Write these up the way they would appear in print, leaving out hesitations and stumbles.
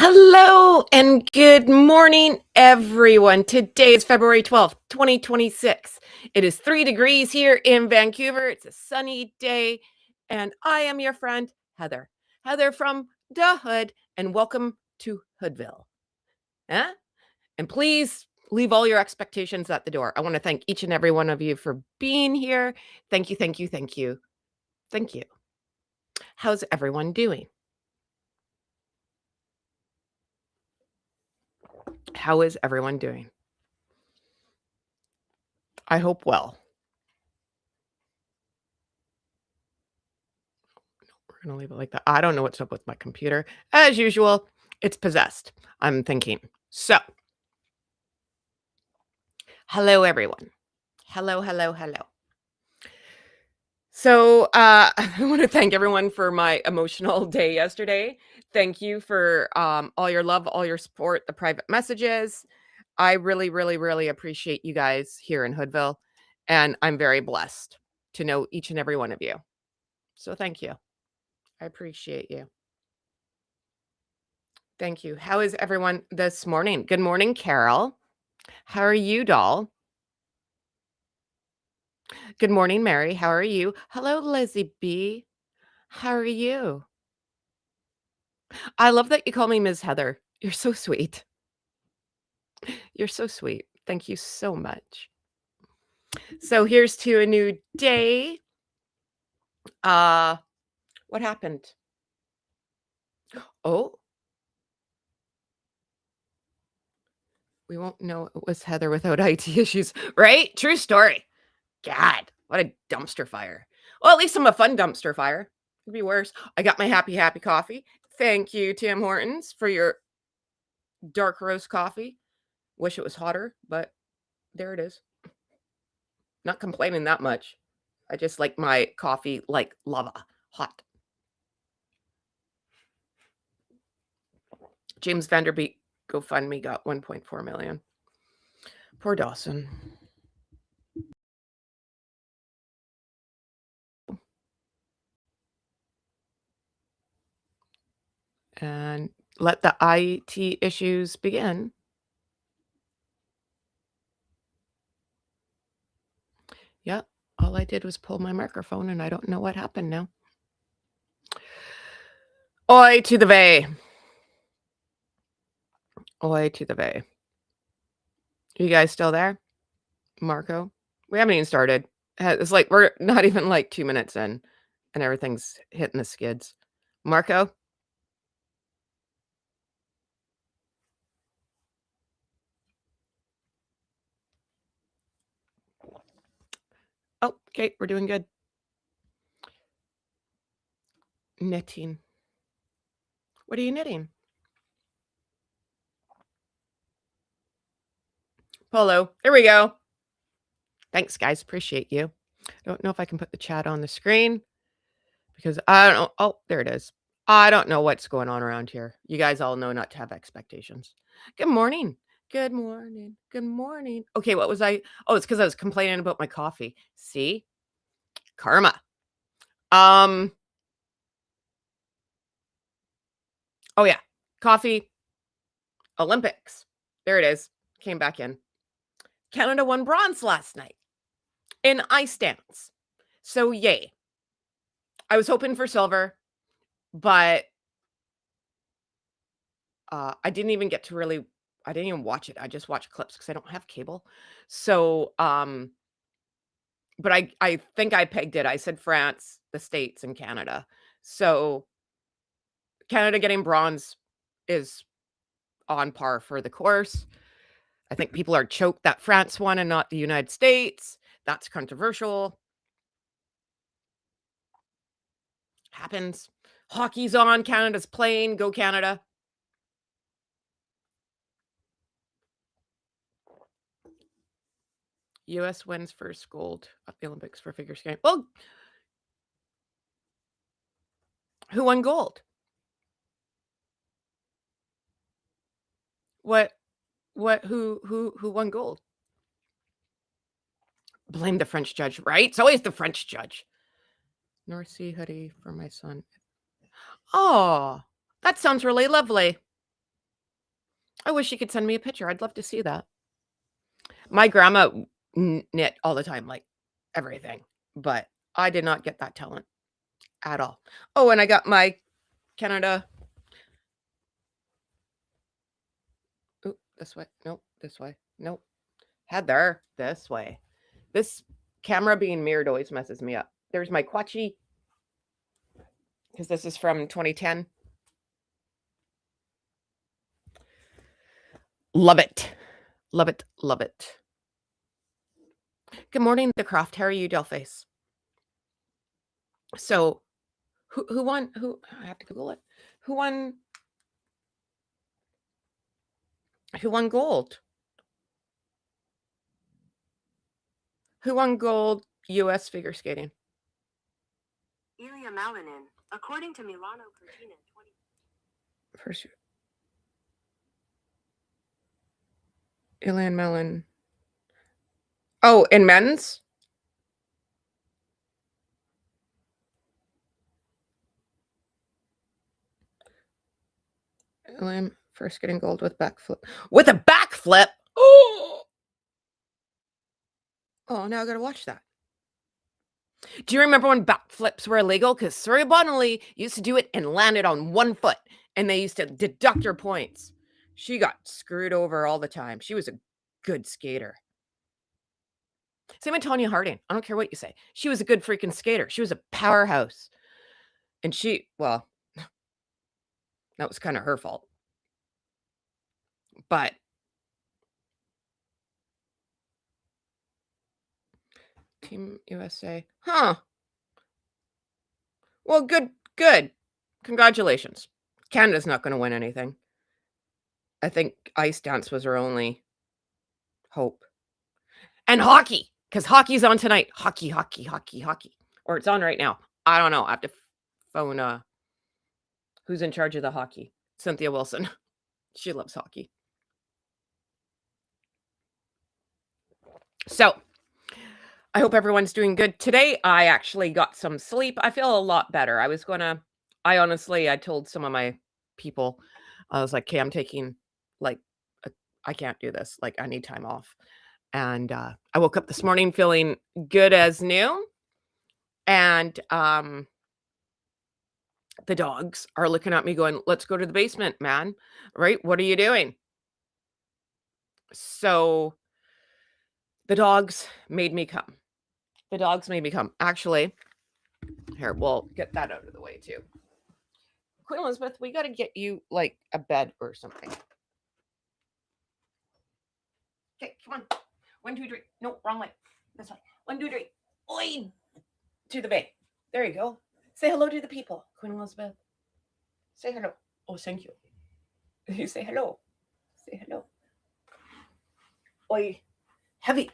Hello and good morning, everyone. Today is February 12th, 2026. It is 3 degrees here in Vancouver. It's a sunny day, and I am your friend, Heather. Heather from the Hood, and welcome to Hoodville. Huh? And please leave all your expectations at the door. I want to thank each and every one of you for being here. Thank you, thank you, thank you, thank you. How's everyone doing? How is everyone doing? I hope well. We're going to leave it like that. I don't know what's up with my computer. As usual, it's possessed, I'm thinking. So, hello, everyone. Hello, hello, hello. So, I want to thank everyone for my emotional day yesterday. Thank you for all your love, all your support, the private messages. I really, really, really appreciate you guys here in Hoodville. And I'm very blessed to know each and every one of you. So, thank you. I appreciate you. Thank you. How is everyone this morning? Good morning, Carol. How are you, doll? Good morning, Mary. How are you? Hello, Lizzie B. How are you? I love that you call me Ms. Heather. You're so sweet. You're so sweet. Thank you so much. So here's to a new day. What happened? Oh, we won't know it was Heather without IT issues, right? True story. God, what a dumpster fire. Well, at least I'm a fun dumpster fire. Could be worse. I got my happy coffee. Thank you, Tim Hortons, for your dark roast coffee. Wish it was hotter, but there it is. Not complaining that much. I just like my coffee like lava, hot. James Vanderbeek GoFundMe got 1.4 million. Poor Dawson. And let the IT issues begin. Yep. All I did was pull my microphone and I don't know what happened now. Oi to the bay. Oi to the bay. You guys still there? Marco? We haven't even started. It's like we're not even like 2 minutes in and everything's hitting the skids. Marco? Oh, okay, we're doing good. Knitting. What are you knitting? Polo. There we go. Thanks, guys. Appreciate you. I don't know if I can put the chat on the screen because I don't know. Oh, there it is. I don't know what's going on around here. You guys all know not to have expectations. Good morning. Good morning. Good morning. Okay, what was I? Oh, it's because I was complaining about my coffee. See? Karma. Oh yeah. Coffee Olympics. There it is. Came back in. Canada won bronze last night in ice dance. So yay. I was hoping for silver, but I didn't even get to really I didn't even watch it. I just watched clips because I don't have cable. So but I think I pegged it. I said France, the States, and Canada. So Canada getting bronze is on par for the course. I think people are choked that France won and not the United States. That's controversial. Happens. Hockey's on. Canada's playing. Go Canada. US wins first gold at the Olympics for figure skating. Well, who won gold? What who won gold? Blame the French judge, right? It's always the French judge. North Sea hoodie for my son. Oh, that sounds really lovely. I wish you could send me a picture. I'd love to see that. My grandma knit all the time, like everything, but I did not get that talent at all. Oh, and I got my Canada. Ooh, this way. Nope, this way. Nope. Heather, this way. This camera being mirrored always messes me up. There's my Quachi, because this is from 2010. Love it. Love it. Love it. Good morning, The Croft. How are you, Delface? So, who won? Who I have to Google it. Who won? Who won gold? Who won gold U.S. figure skating? Ilya Malinin, according to Milano Cortina. First year. Ilya Malin. Oh, in men's? Ilya first getting gold with backflip. With a backflip? Oh! Oh, now I gotta watch that. Do you remember when backflips were illegal? Because Surya Bonali used to do it and landed on one foot, and they used to deduct her points. She got screwed over all the time. She was a good skater. Same with Tonya Harding. I don't care what you say. She was a good freaking skater. She was a powerhouse. And well, that was kind of her fault. But Team USA. Huh. Well, good. Congratulations. Canada's not going to win anything. I think ice dance was her only hope. And hockey, because hockey's on tonight. Hockey. Or it's on right now. I don't know. I have to phone who's in charge of the hockey. Cynthia Wilson. She loves hockey. So, I hope everyone's doing good. Today, I actually got some sleep. I feel a lot better. I told some of my people, I was like, okay, I'm taking, I can't do this. Like, I need time off. And I woke up this morning feeling good as new. And the dogs are looking at me going, let's go to the basement, man. Right? What are you doing? So the dogs made me come. Actually, here, we'll get that out of the way too. Queen Elizabeth, we got to get you like a bed or something. Okay, come on. 1, 2, 3. No, wrong way. This way. 1, 2, 3. Oi! To the bay. There you go. Say hello to the people, Queen Elizabeth. Say hello. Oh, thank you. You say hello. Say hello. Oi. Heavy.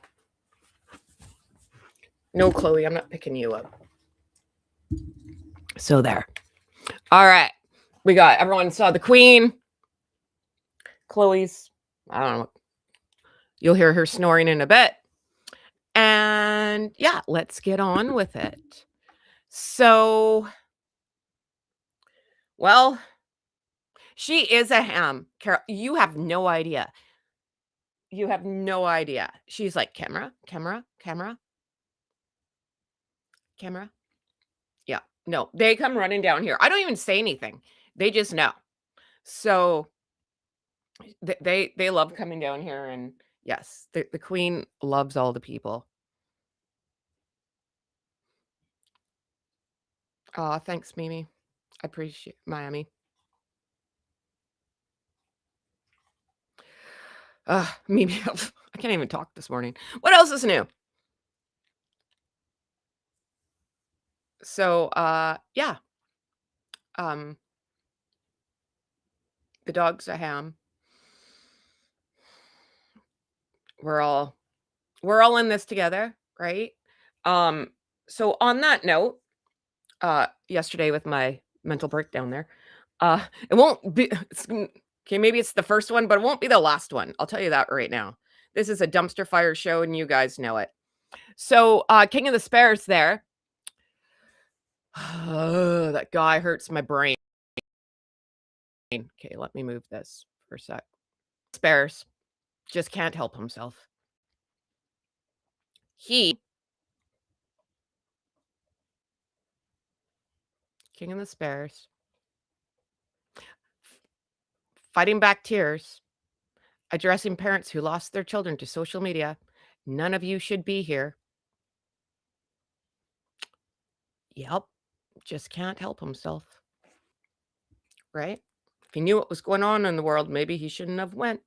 No, Chloe, I'm not picking you up. So there. All right. Everyone saw the Queen. Chloe's, I don't know. You'll hear her snoring in a bit. And yeah, let's get on with it. So, well, she is a ham. Carol, you have no idea. She's like, camera. Yeah. No, they come running down here. I don't even say anything. They just know. So they love coming down here, and yes, the Queen loves all the people. Oh, thanks, Mimi. I appreciate Miami. Mimi, I can't even talk this morning. What else is new? So, yeah. The dog's a ham. We're all in this together, right? So on that note, yesterday with my mental breakdown there, it won't be okay, maybe it's the first one, but it won't be the last one. I'll tell you that right now. This is a dumpster fire show, and you guys know it. So, King of the Spares there. That guy hurts my brain. Okay, let me move this for a sec. Bears just can't help himself. He, King of the Spares, fighting back tears, addressing parents who lost their children to social media. None of you should be here. Yep, just can't help himself. Right? If he knew what was going on in the world, maybe he shouldn't have went.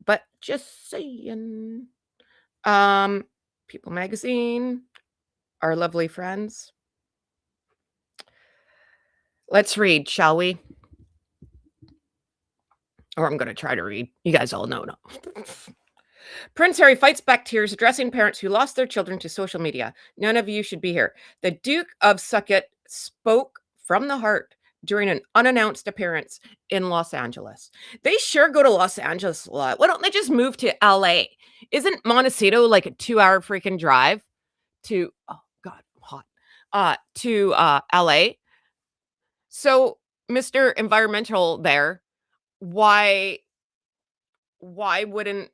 But just saying. People Magazine, our lovely friends. Let's read, shall we? Or I'm going to try to read. You guys all know. No. Prince Harry fights back tears, addressing parents who lost their children to social media. None of you should be here. The Duke of Sussex spoke from the heart during an unannounced appearance in Los Angeles. They sure go to Los Angeles a lot. Why don't they just move to LA? Isn't Montecito like a 2-hour freaking drive to, oh God, I'm hot, to LA? So, Mr. Environmental there, why wouldn't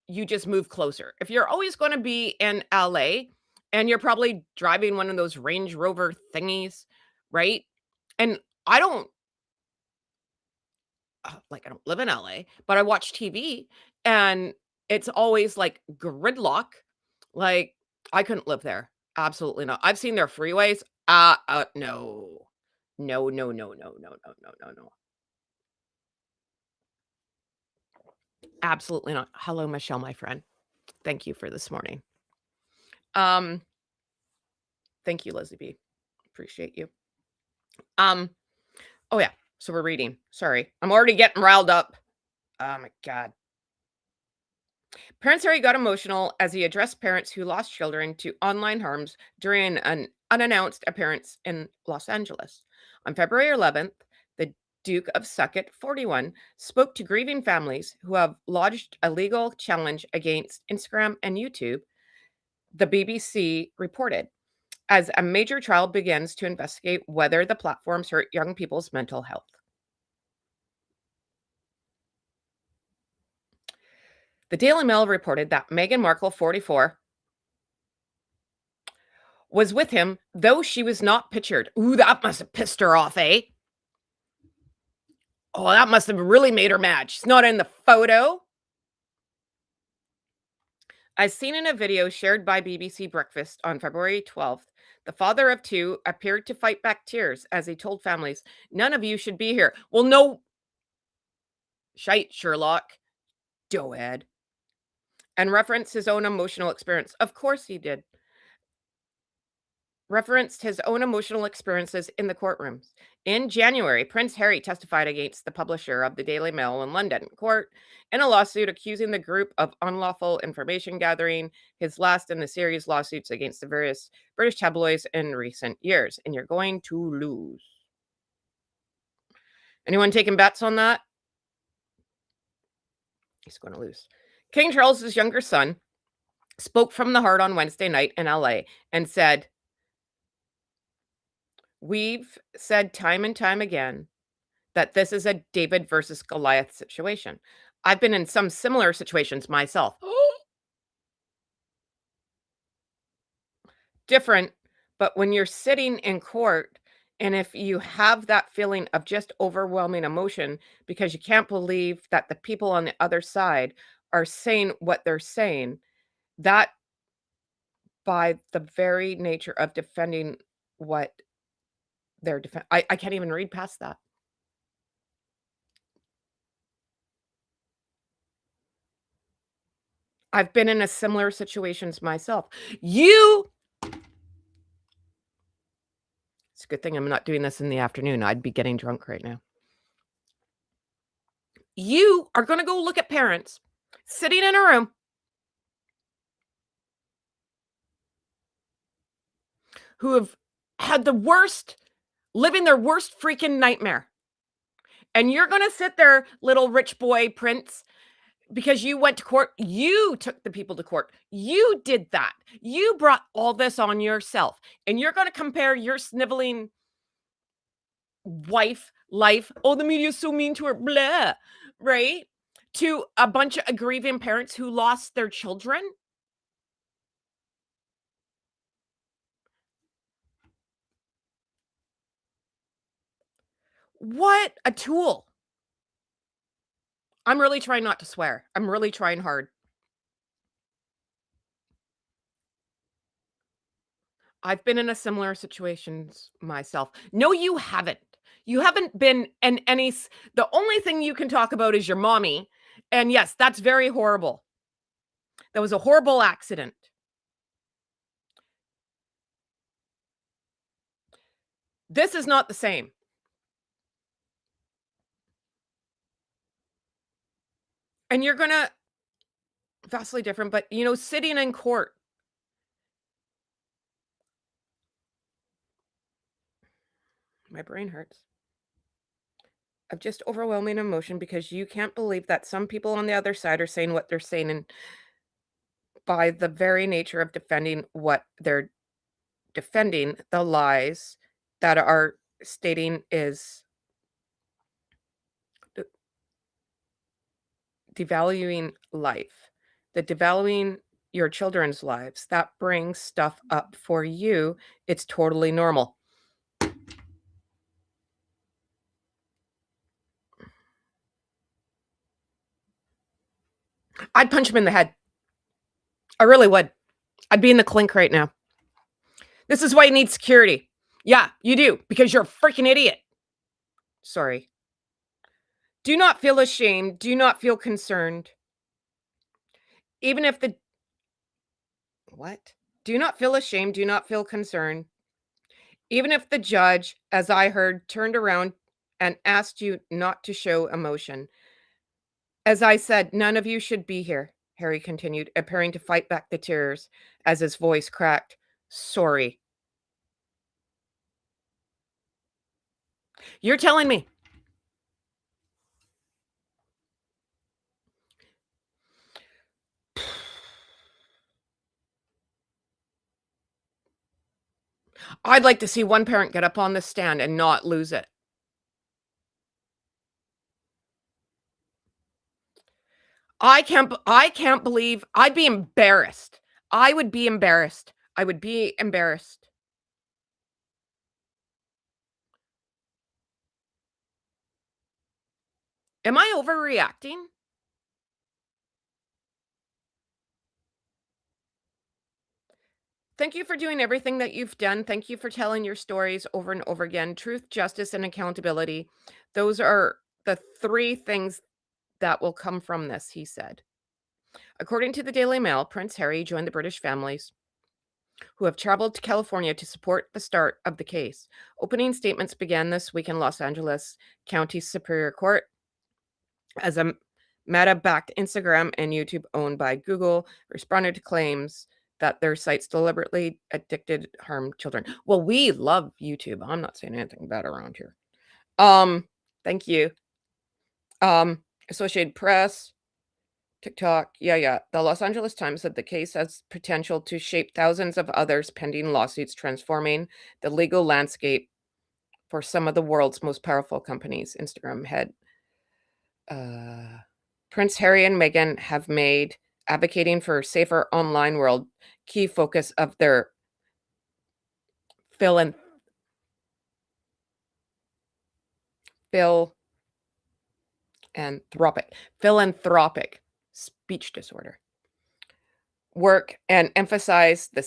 you just move closer? If you're always going to be in LA and you're probably driving one of those Range Rover thingies, right? And I don't I don't live in LA, but I watch TV and it's always like gridlock. Like I couldn't live there. Absolutely not. I've seen their freeways. No. No, no, no, no, no, no, no, no, no. Absolutely not. Hello, Michelle, my friend. Thank you for this morning. Thank you, Lizzie B. Appreciate you. Oh yeah. So we're reading. Sorry. I'm already getting riled up. Oh my God. Prince Harry got emotional as he addressed parents who lost children to online harms during an unannounced appearance in Los Angeles. On February 11th, the Duke of Sussex, 41, spoke to grieving families who have lodged a legal challenge against Instagram and YouTube, the BBC reported, as a major trial begins to investigate whether the platforms hurt young people's mental health. The Daily Mail reported that Meghan Markle, 44, was with him, though she was not pictured. Ooh, that must have pissed her off, eh? Oh, that must have really made her mad. She's not in the photo. As seen in a video shared by BBC Breakfast on February 12th, the father of two appeared to fight back tears as he told families, "None of you should be here." Well, no. Shite, Sherlock. Doehead. And referenced his own emotional experience. Of course he did. Referenced his own emotional experiences in the courtrooms. In January, Prince Harry testified against the publisher of the Daily Mail in London court in a lawsuit accusing the group of unlawful information gathering, his last in the series lawsuits against the various British tabloids in recent years. And you're going to lose. Anyone taking bets on that? He's going to lose. King Charles's younger son spoke from the heart on Wednesday night in LA and said, "We've said time and time again that this is a David versus Goliath situation. I've been in some similar situations myself." Different, but when you're sitting in court and if you have that feeling of just overwhelming emotion because you can't believe that the people on the other side are saying what they're saying, that by the very nature of defending what they're I can't even read past that. I've been in a similar situations myself. It's a good thing I'm not doing this in the afternoon. I'd be getting drunk right now. You are going to go look at parents sitting in a room who have had the worst, living their worst freaking nightmare. And you're going to sit there, little rich boy prince, because you went to court. You took the people to court. You did that. You brought all this on yourself. And you're going to compare your sniveling wife life. Oh, the media is so mean to her. Blah. Right? to a bunch of grieving parents who lost their children? What a tool. I'm really trying not to swear. I'm really trying hard. I've been in a similar situations myself. No, you haven't. You haven't been in any the only thing you can talk about is your mommy, and yes, that's very horrible. That was a horrible accident. This is not the same, and you're gonna vastly different, but, sitting in court, my brain hurts, of just overwhelming emotion because you can't believe that some people on the other side are saying what they're saying, and by the very nature of defending what they're defending, the lies that are stating is d devaluing life, the devaluing your children's lives, that brings stuff up for you, it's totally normal. I'd punch him in the head. I really would. I'd be in the clink right now. This is why you need security. Yeah, you do, because you're a freaking idiot. Sorry. Do not feel ashamed, do not feel concerned. Even if the what? Do not feel ashamed, do not feel concerned. Even if the judge, as I heard, turned around and asked you not to show emotion. As I said, none of you should be here, Harry continued, appearing to fight back the tears as his voice cracked. Sorry. You're telling me. I'd like to see one parent get up on the stand and not lose it. I can't believe I'd be embarrassed. I would be embarrassed. I would be embarrassed. Am I overreacting? Thank you for doing everything that you've done. Thank you for telling your stories over and over again. Truth, justice, and accountability. Those are the three things that will come from this, he said. According to the Daily Mail, Prince Harry joined the British families who have traveled to California to support the start of the case. Opening statements began this week in Los Angeles County Superior Court as a Meta backed Instagram and YouTube owned by Google responded to claims that their sites deliberately addicted harm children. Well, we love YouTube. I'm not saying anything bad around here. Thank you. Associated Press, TikTok. Yeah. The Los Angeles Times said the case has potential to shape thousands of others pending lawsuits, transforming the legal landscape for some of the world's most powerful companies. Instagram head Prince Harry and Meghan have made advocating for a safer online world key focus of their philan- philanthropic speech disorder work and emphasize the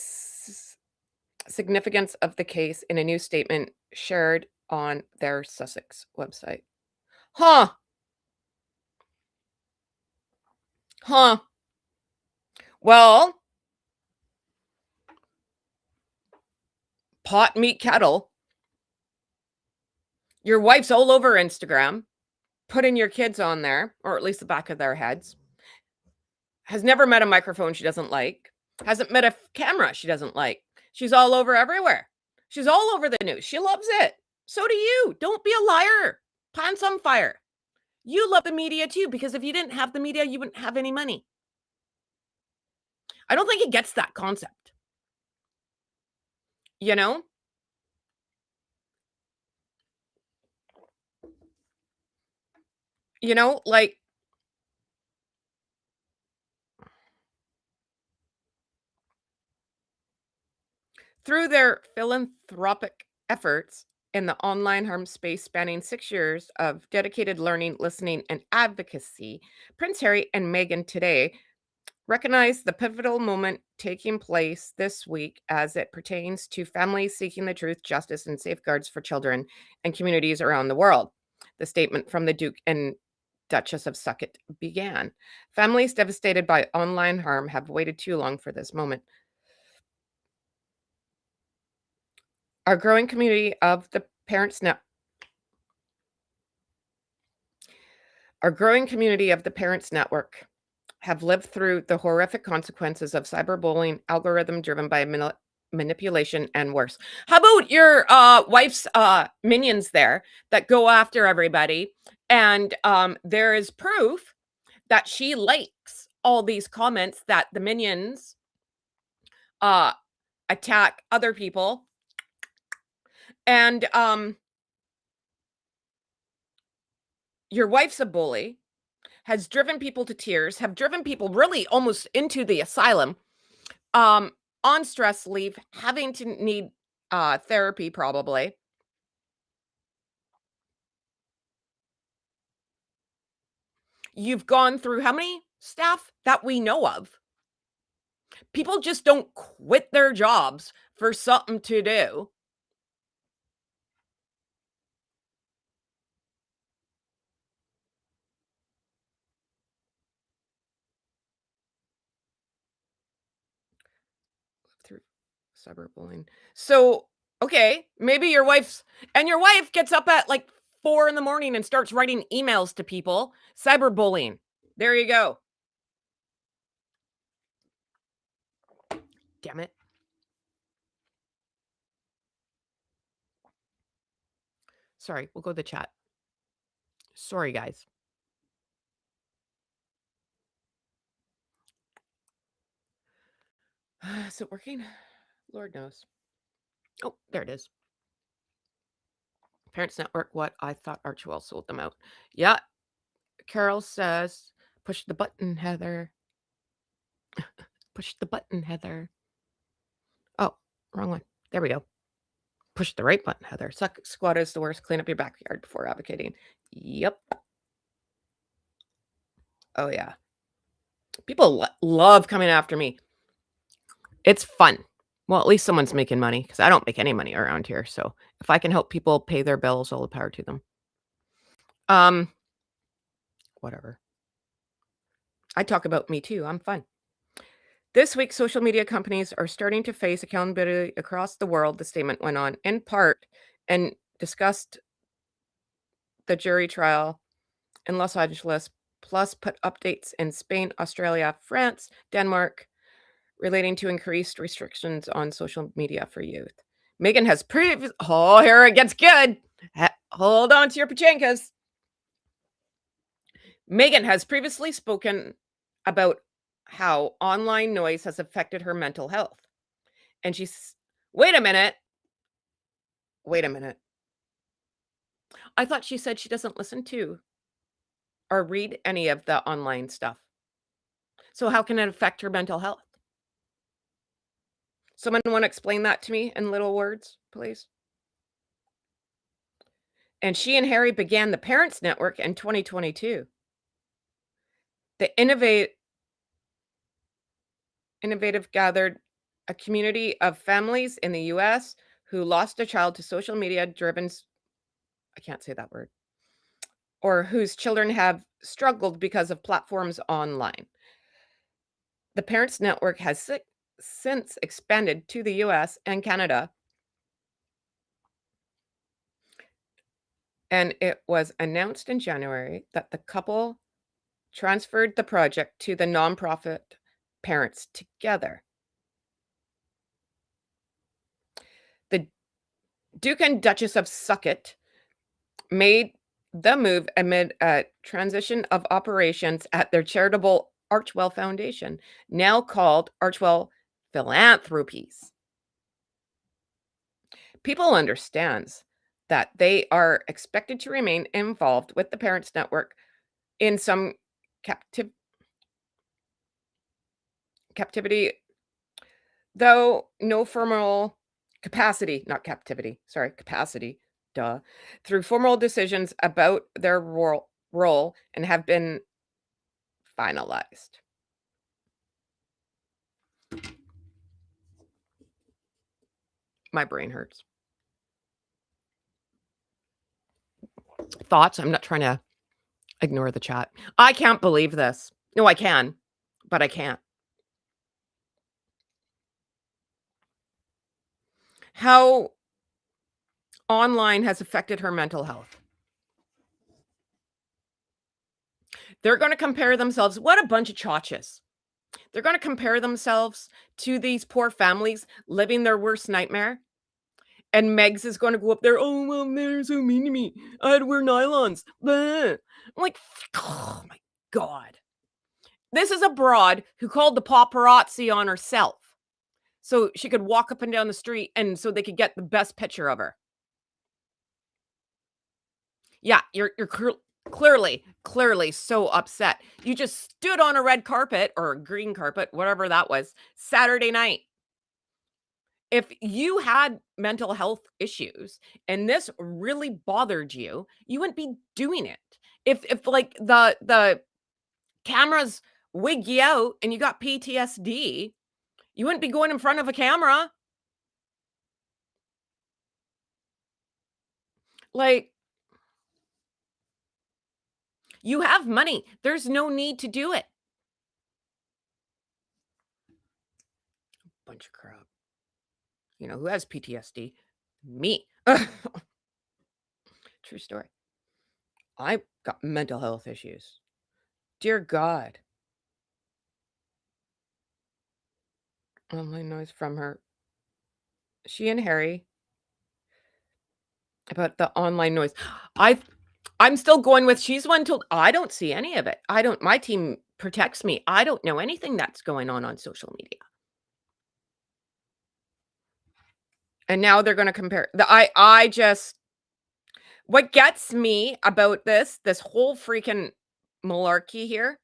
significance of the case in a new statement shared on their Sussex website. Huh. Huh. Well, pot meet kettle. Your wife's all over Instagram, putting your kids on there, or at least the back of their heads. Has never met a microphone she doesn't like. Hasn't met a camera she doesn't like. She's all over everywhere. She's all over the news. She loves it. So do you. Don't be a liar. Pants on fire. You love the media too, because if you didn't have the media, you wouldn't have any money. I don't think he gets that concept. You know? Like Through their philanthropic efforts in the online harm space spanning 6 years of dedicated learning, listening, and advocacy, Prince Harry and Meghan today recognize the pivotal moment taking place this week as it pertains to families seeking the truth, justice, and safeguards for children and communities around the world. The statement from the Duke and Duchess of Sussex began. Families devastated by online harm have waited too long for this moment. Our growing community of the Parents Network have lived through the horrific consequences of cyberbullying, algorithm driven by manipulation, and worse. How about your wife's minions there that go after everybody? And there is proof that she likes all these comments that the minions attack other people. And your wife's a bully, has driven people to tears, have driven people really almost into the asylum, on stress leave, having to need therapy probably. You've gone through how many staff that we know of? People just don't quit their jobs for something to do. Through cyberbullying. So, okay, maybe your wife gets up at like 4 in the morning and starts writing emails to people. Cyberbullying. There you go. Damn it. Sorry, we'll go to the chat. Sorry, guys. Is it working? Lord knows. Oh, there it is. Parents Network, what? I thought Archewell sold them out. Yeah. Carol says, push the button, Heather. Push the button, Heather. Oh, wrong one. There we go. Push the right button, Heather. Suck squat is the worst. Clean up your backyard before advocating. Yep. Oh, yeah. People love coming after me. It's fun. Well, at least someone's making money because I don't make any money around here. So if I can help people pay their bills, all the power to them. Whatever. I talk about me too. I'm fun. This week, social media companies are starting to face accountability across the world, the statement went on, in part, and discussed the jury trial in Los Angeles, plus put updates in Spain, Australia, France, Denmark, relating to increased restrictions on social media for youth. Meghan has oh, here it gets good. Hold on to your pachankas. Meghan has previously spoken about how online noise has affected her mental health. And she's, wait a minute. I thought she said she doesn't listen to or read any of the online stuff. So how can it affect her mental health? Someone want to explain that to me in little words, please? And she and Harry began the Parents Network in 2022. The innovative gathered a community of families in the US who lost a child to social media driven, I can't say that word, or whose children have struggled because of platforms online. The Parents Network has since expanded to the US and Canada, and it was announced in January that the couple transferred the project to the nonprofit Parents Together. The Duke and Duchess of Sussex made the move amid a transition of operations at their charitable Archewell Foundation, now called Archewell Philanthropies. People understands that they are expected to remain involved with the Parents Network in some captivity, though no formal capacity, not captivity, sorry, capacity, duh, through formal decisions about their role and have been finalized. My brain hurts. Thoughts? I'm not trying to ignore the chat. I can't believe this. No, I can, but I can't. How online has affected her mental health. They're going to compare themselves. What a bunch of chotches. They're going to compare themselves to these poor families living their worst nightmare. And Megs is going to go up there. Oh, well, they're so mean to me. I had to wear nylons. Blah. I'm like, oh my God. This is a broad who called the paparazzi on herself so she could walk up and down the street and so they could get the best picture of her. Yeah, you're clearly so upset. You just stood on a red carpet or a green carpet, whatever that was, Saturday night. If you had mental health issues and this really bothered you, you wouldn't be doing it. If like the cameras wig you out and you got PTSD, you wouldn't be going in front of a camera. Like, you have money. There's no need to do it. Bunch of crap. You know, who has PTSD? Me. True story. I've got mental health issues. Dear God. Online noise from her. She and Harry about the online noise. I'm still going with she's one told. I don't see any of it. My team protects me. I don't know anything that's going on social media. And now they're going to compare. I just what gets me about this whole freaking malarkey here.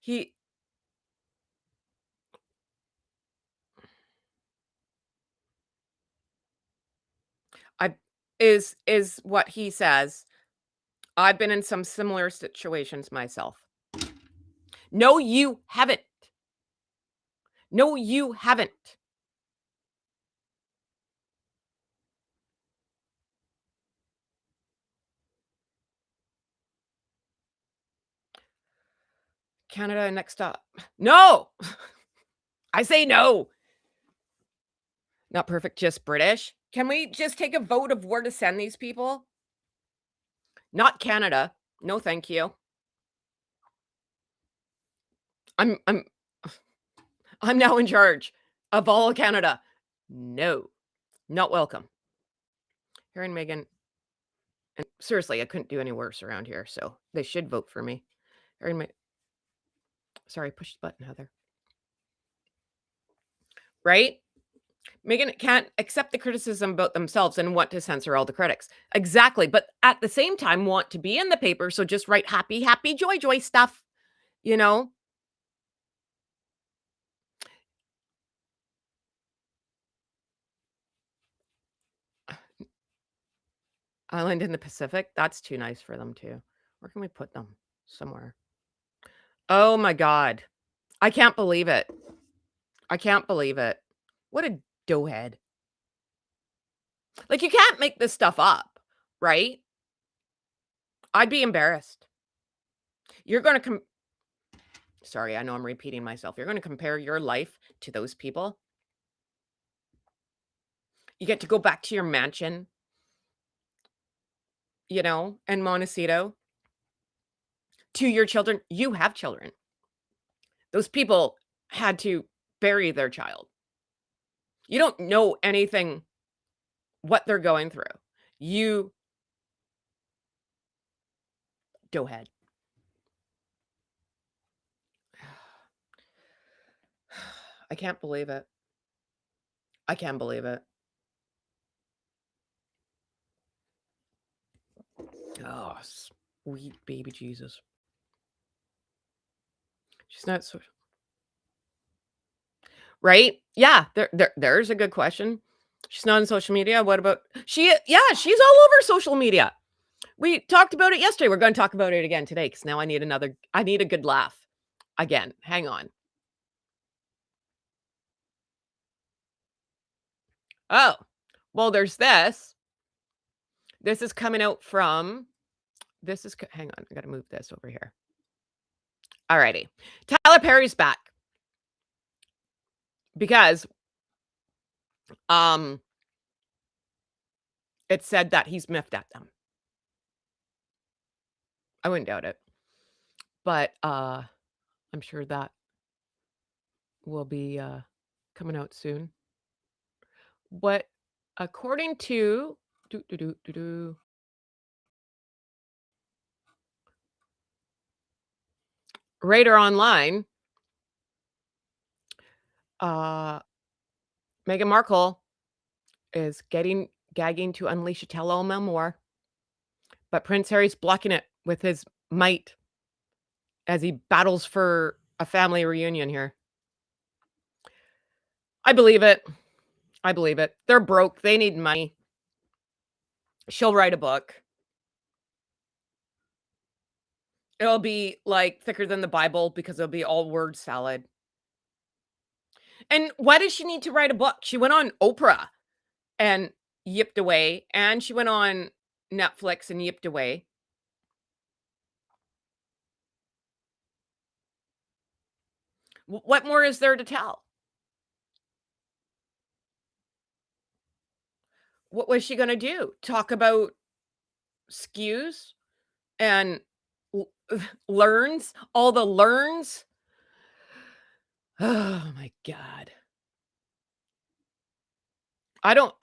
He I is what he says. I've been in some similar situations myself. No, you haven't. No, you haven't. Canada next up. No. I say no. Not perfect, just British. Can we just take a vote of where to send these people? Not Canada. No, thank you. I'm I'm now in charge of all of Canada. No. Not welcome. Harry and Meghan. And seriously, I couldn't do any worse around here, so they should vote for me. Harry and Meghan. Sorry, push the button, Heather. Right? Meghan can't accept the criticism about themselves and want to censor all the critics. Exactly. But at the same time, want to be in the paper. So just write happy, happy, joy, joy stuff. You know? Island in the Pacific. That's too nice for them too. Where can we put them? Somewhere. Oh my God. I can't believe it. I can't believe it. What a doughhead. Like, you can't make this stuff up, right? I'd be embarrassed. You're going to sorry, I know I'm repeating myself. You're going to compare your life to those people. You get to go back to your mansion, you know, in Montecito to your children. You have children. Those people had to bury their child. You don't know anything what they're going through. You go ahead. I can't believe it. I can't believe it. Oh, sweet baby Jesus. She's not so right? Yeah, there's a good question. She's not on social media. What about yeah, she's all over social media. We talked about it yesterday. We're going to talk about it again today because now I need a good laugh again. Hang on. Oh, well, there's this. This is coming out from, hang on. I got to move this over here. Alrighty. Tyler Perry's back because, um, it said that he's miffed at them. I wouldn't doubt it. But, I'm sure that will be, coming out soon. What according to doo, doo, doo, doo, doo, Radar Online, uh, Meghan Markle is gagging to unleash a tell-all memoir, but Prince Harry's blocking it with his might as he battles for a family reunion here. I believe it. I believe it. They're broke. They need money. She'll write a book. It'll be like thicker than the Bible because it'll be all word salad. And why does she need to write a book? She went on Oprah and yipped away, and she went on Netflix and yipped away. What more is there to tell? What was she gonna do? Talk about skews and l learns? All the learns? Oh my god. I don't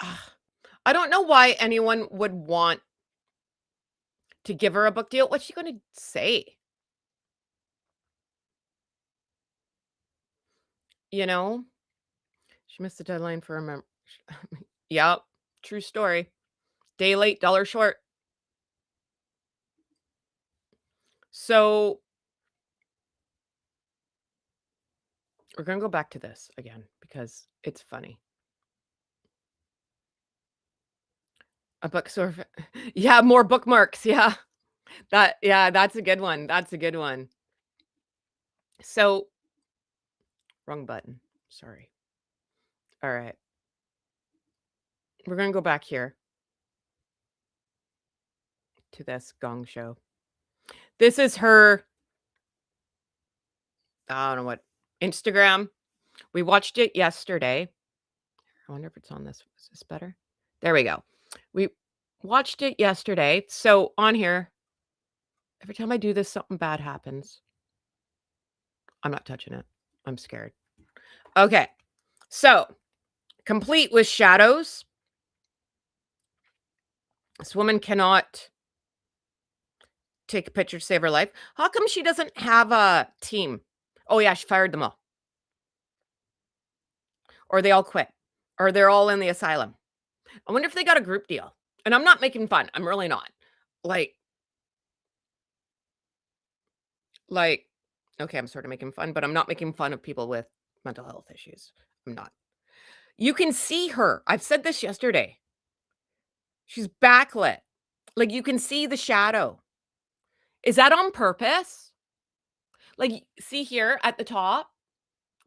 I don't know why anyone would want to give her a book deal. What's she gonna say? You know? She missed the deadline for a Yep, true story. Day late, dollar short. So, we're gonna go back to this again because it's funny. A bookstore yeah, more bookmarks, yeah. That's a good one, that's a good one. So wrong button, sorry. Alright. We're gonna go back here to this Gong Show. This is her I don't know what Instagram. We watched it yesterday. I wonder if it's on this. Is this better? There we go. We watched it yesterday. So on here, every time I do this, something bad happens. I'm not touching it. I'm scared. Okay. So complete with shadows. This woman cannot take a picture to save her life. How come she doesn't have a team? Oh, yeah, she fired them all. Or they all quit. Or they're all in the asylum. I wonder if they got a group deal. And I'm not making fun. I'm really not. Like, like, okay, I'm sort of making fun, but I'm not making fun of people with mental health issues. I'm not. You can see her. I've said this yesterday. She's backlit. Like, you can see the shadow. Is that on purpose? Like, see here at the top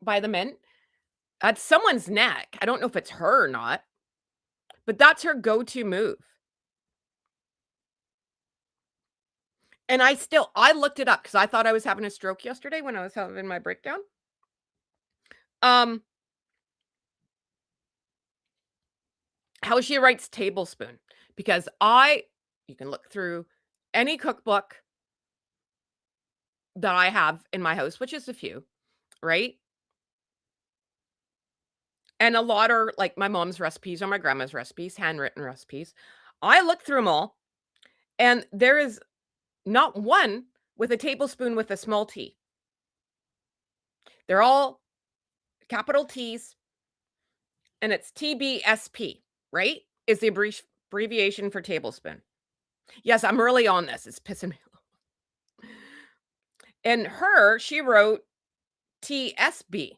by the mint? That's someone's neck. I don't know if it's her or not, but that's her go-to move. And I looked it up because I thought I was having a stroke yesterday when I was having my breakdown. Um, how she writes tablespoon because you can look through any cookbook that I have in my house, which is a few, right? And a lot are like my mom's recipes or my grandma's recipes, handwritten recipes. I looked through them all, and there is not one with a tablespoon with a small t. They're all capital T's, and it's TBSP, right? Is the abbreviation for tablespoon. Yes, I'm really on this. It's pissing me off. And she wrote TSB.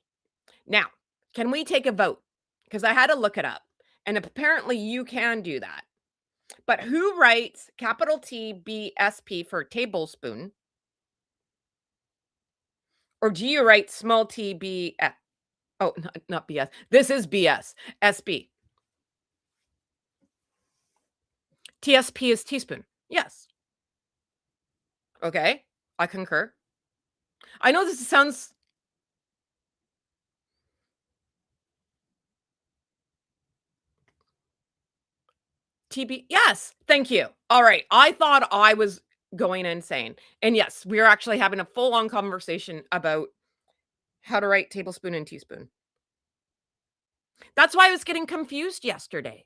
Now, Can we take a vote? Because I had to look it up, and apparently you can do that. But who writes capital T B S P for tablespoon? Or do you write small t b s? Oh, not BS. This is BS. SB. TSP is teaspoon. Yes. Okay. I concur. I know this sounds TB. Yes. Thank you. All right. I thought I was going insane. And yes, we are actually having a full on conversation about how to write tablespoon and teaspoon. That's why I was getting confused yesterday.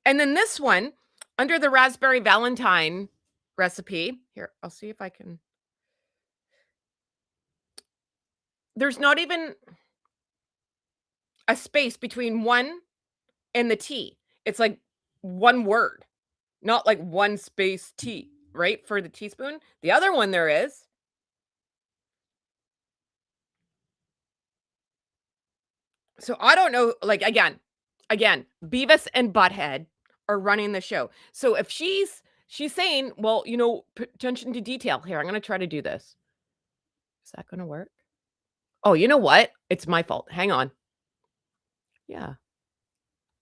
And then this one, under the raspberry Valentine recipe, here, I'll see if I can. There's not even a space between one and the T. It's like one word, not like one space T, right? For the teaspoon. The other one there is. So I don't know, like again, Beavis and Butthead are running the show. So if she's saying, well, attention to detail here. I'm gonna try to do this. Is that gonna work? Oh, you know what? It's my fault. Hang on. Yeah.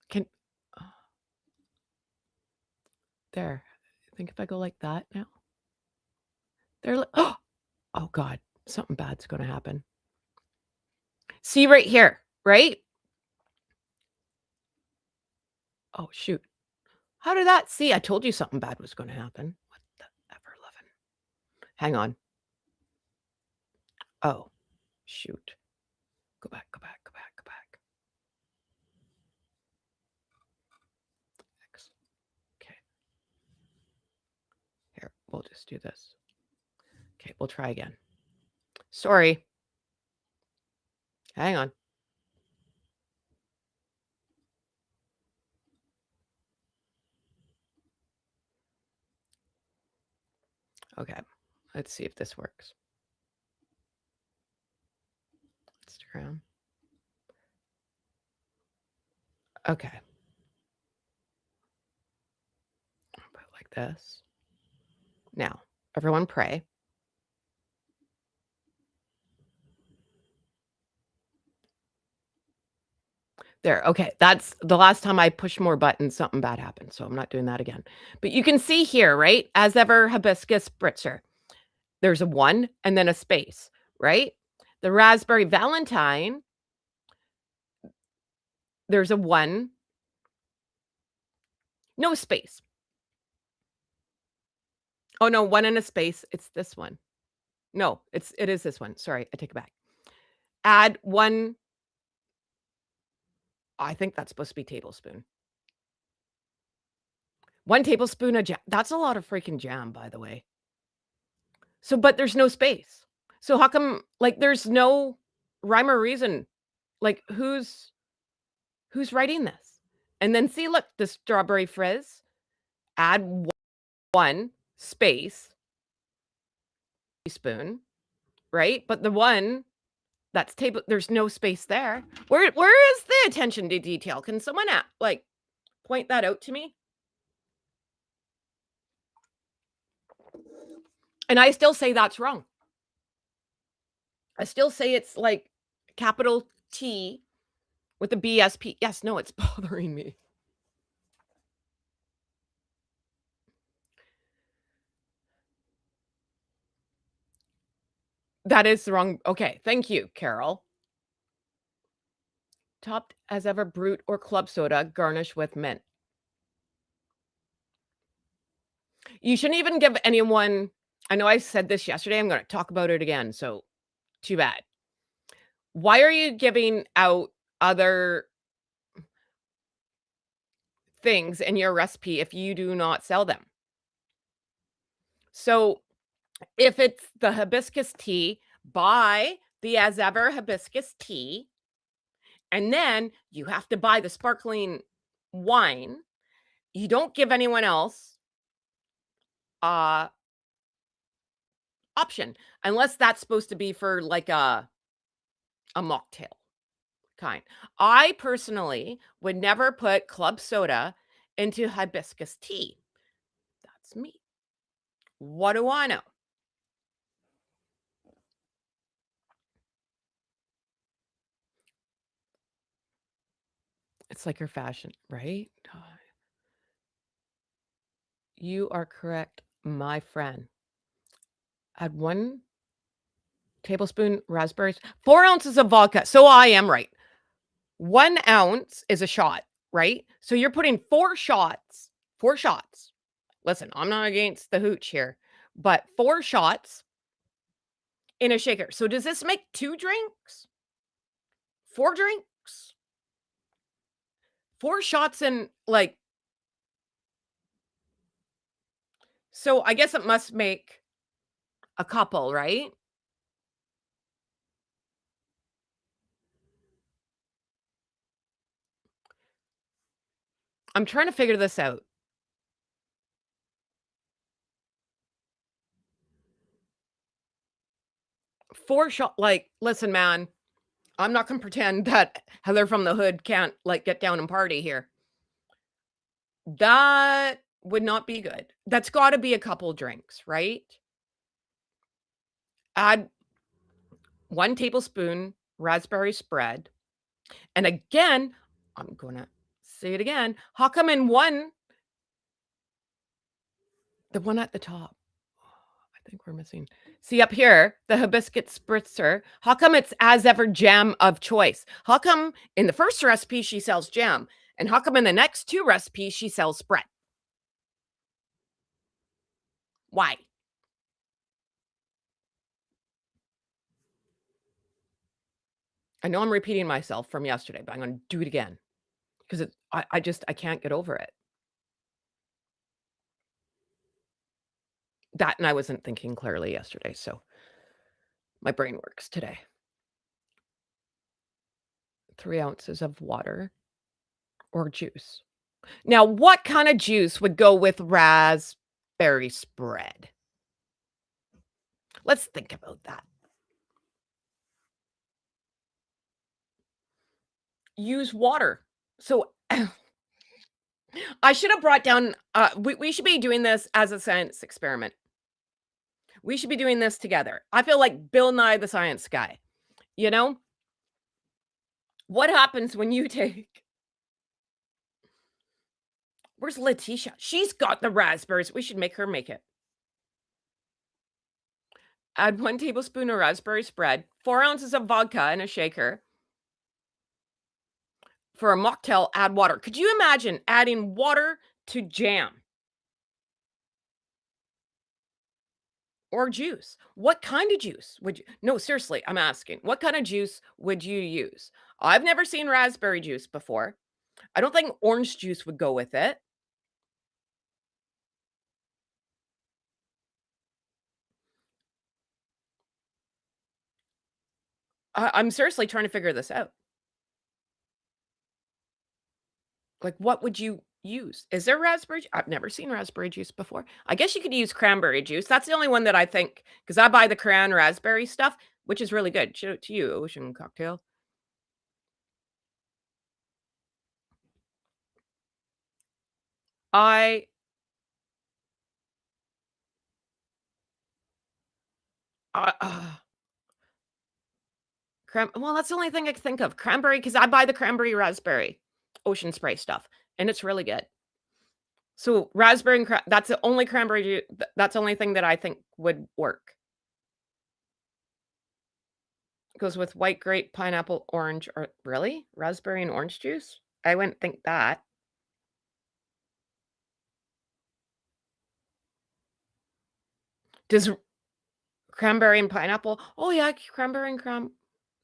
Can there. I think if I go like that now. They're like, oh God, something bad's gonna happen. See right here, right? Oh shoot. How did that see? I told you something bad was gonna happen. What the ever loving. Hang on. Oh, shoot. Go back, go back, go back, go back. X. Okay. Here, we'll just do this. Okay, we'll try again. Sorry. Hang on. Okay, let's see if this works. Instagram. Okay. I'll put it like this. Now, everyone pray. There, okay, that's the last time I pushed more buttons, something bad happened, so I'm not doing that again. But you can see here, right? As ever, hibiscus spritzer. There's a 1 and then a space, right? The raspberry Valentine, there's a 1, no space. Oh, no, 1 and a space. It's this one. No, it is this one. Sorry, I take it back. Add 1. I think that's supposed to be tablespoon. 1 tablespoon of jam. That's a lot of freaking jam, by the way. So, but there's no space. So how come, like, there's no rhyme or reason? Like, who's writing this? And then see, look, the strawberry frizz. Add 1 space teaspoon, right? But the one that's table, there's no space there. Where is the attention to detail? Can someone point that out to me? And I still say that's wrong. I still say it's like capital T with a BSP. Yes, no, it's bothering me. That is the wrong. Okay, thank you, Carol. Topped as ever brute or club soda, garnish with mint. You shouldn't even give anyone. I know I said this yesterday. I'm going to talk about it again. So too bad. Why are you giving out other things in your recipe if you do not sell them? So if it's the hibiscus tea, buy the as ever hibiscus tea. And then you have to buy the sparkling wine. You don't give anyone else option, unless that's supposed to be for like a mocktail kind. I personally would never put club soda into hibiscus tea. That's me. What do I know? It's like your fashion, right? You are correct, my friend. Add 1 tablespoon raspberries, 4 ounces of vodka. So I am right. 1 ounce is a shot, right? So you're putting 4 shots, 4 shots. Listen, I'm not against the hooch here, but 4 shots in a shaker. So does this make 2 drinks? 4 drinks? 4 shots in like, so I guess it must make a couple, right? I'm trying to figure this out. 4 shot, like, listen, man, I'm not gonna pretend that Heather from the hood can't, like, get down and party here. That would not be good. That's gotta be a couple drinks, right? Add 1 tablespoon raspberry spread, and again, I'm gonna say it again, how come in 1 the one at the top, I think we're missing, see up here, the hibiscus spritzer, how come it's as ever jam of choice? How come in the first recipe she sells jam, and how come in the next 2 recipes she sells spread? Why? I know I'm repeating myself from yesterday, but I'm gonna do it again because I can't get over it. That and I wasn't thinking clearly yesterday, so my brain works today. 3 ounces of water or juice. Now, what kinda juice would go with raspberry spread? Let's think about that. Use water. So, I should have brought down, we should be doing this as a science experiment. We should be doing this together. I feel like Bill Nye the Science Guy, you know? What happens when you take where's Letitia? She's got the raspberries. We should make her make it. Add 1 tablespoon of raspberry spread, 4 ounces of vodka in a shaker. For a mocktail, add water. Could you imagine adding water to jam or juice? What kind of juice would you no, seriously, I'm asking. What kind of juice would you use? I've never seen raspberry juice before. I don't think orange juice would go with it. I'm seriously trying to figure this out. Like, what would you use? Is there raspberry I've never seen raspberry juice before. I guess you could use cranberry juice. That's the only one that I think, because I buy the cran raspberry stuff, which is really good. Shout out to you, Ocean Cocktail. I uh, well, that's the only thing I can think of. Cranberry, because I buy the cranberry raspberry ocean spray stuff, and it's really good. So raspberry and that's the only cranberry that's the only thing that I think would work. Goes with white grape, pineapple, orange, or really? Raspberry and orange juice? I wouldn't think that. Does cranberry and pineapple? Oh yeah, cranberry and cram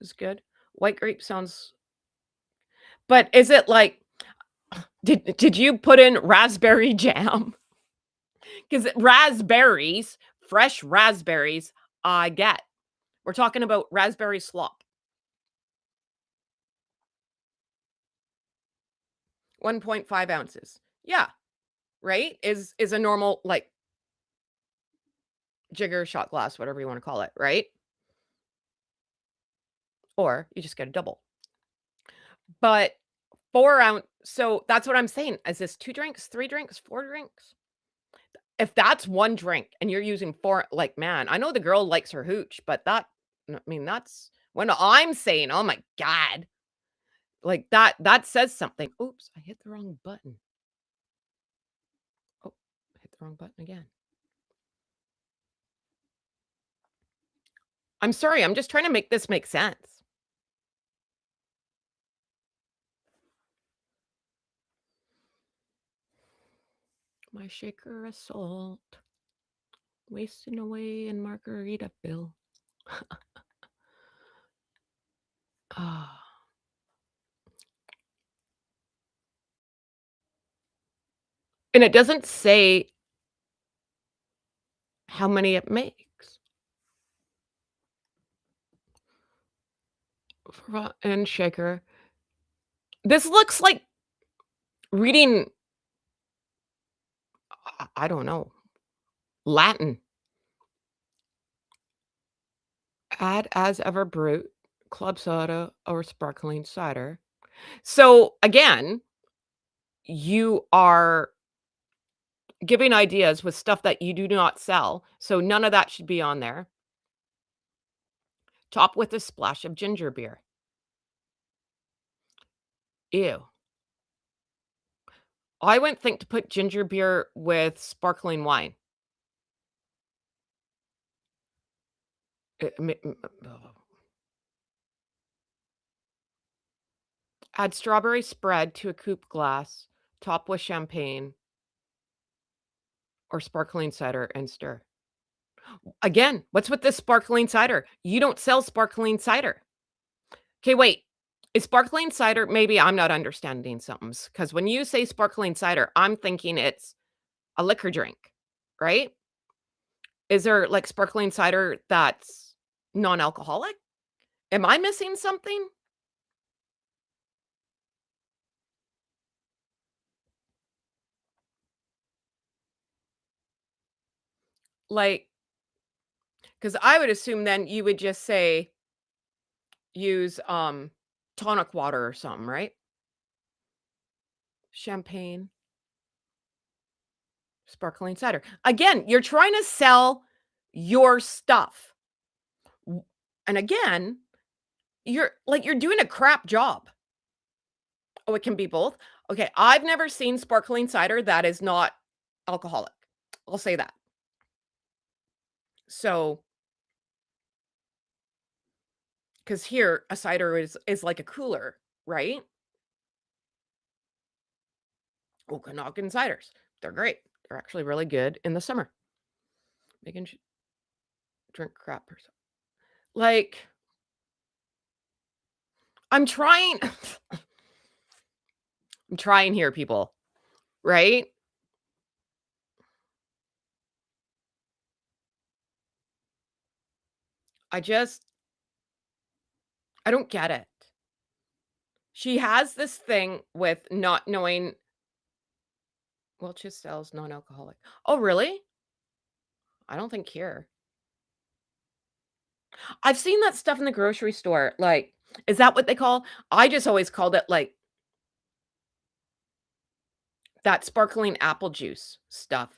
is good. White grape sounds, but is it like did you put in raspberry jam? Because raspberries, fresh raspberries, I get. We're talking about raspberry slop. 1.5 ounces. Yeah, right? Is a normal like jigger, shot glass, whatever you want to call it, right? Or you just get a double. But 4 ounce, so that's what I'm saying. Is this 2 drinks, 3 drinks, 4 drinks? If that's 1 drink and you're using 4, like, man, I know the girl likes her hooch, but I mean, that's when I'm saying, "Oh my god," like, that says something. Oops, I hit the wrong button. Oh, I hit the wrong button again. I'm sorry, I'm just trying to make this make sense. My shaker of salt, wasting away in Margaritaville. Ah. And it doesn't say how many it makes. And shaker. This looks like reading, I don't know, Latin. Add as ever brute, club soda or sparkling cider. So again, you are giving ideas with stuff that you do not sell. So none of that should be on there. Top with a splash of ginger beer. Ew. I wouldn't think to put ginger beer with sparkling wine. Oh. Add strawberry spread to a coupe glass, top with champagne or sparkling cider and stir. Again, what's with this sparkling cider? You don't sell sparkling cider. Okay, wait. Is sparkling cider, maybe I'm not understanding something, because when you say sparkling cider, I'm thinking it's a liquor drink, right? Is there like sparkling cider that's non-alcoholic? Am I missing something? Like, because I would assume then you would just say use tonic water or something, right? Champagne, sparkling cider. Again, you're trying to sell your stuff. And again, you're doing a crap job. Oh, it can be both? Okay, I've never seen sparkling cider that is not alcoholic. I'll say that. So, because here a cider is like a cooler, right? Okanagan ciders. They're great. They're actually really good in the summer. Making drink crap or something. Like, I'm trying I'm trying here, people, right? I just I don't get it. She has this thing with not knowing Welch's sells non-alcoholic. Oh, really? I don't think here. I've seen that stuff in the grocery store. Like, is that what they call? I just always called it like that sparkling apple juice stuff.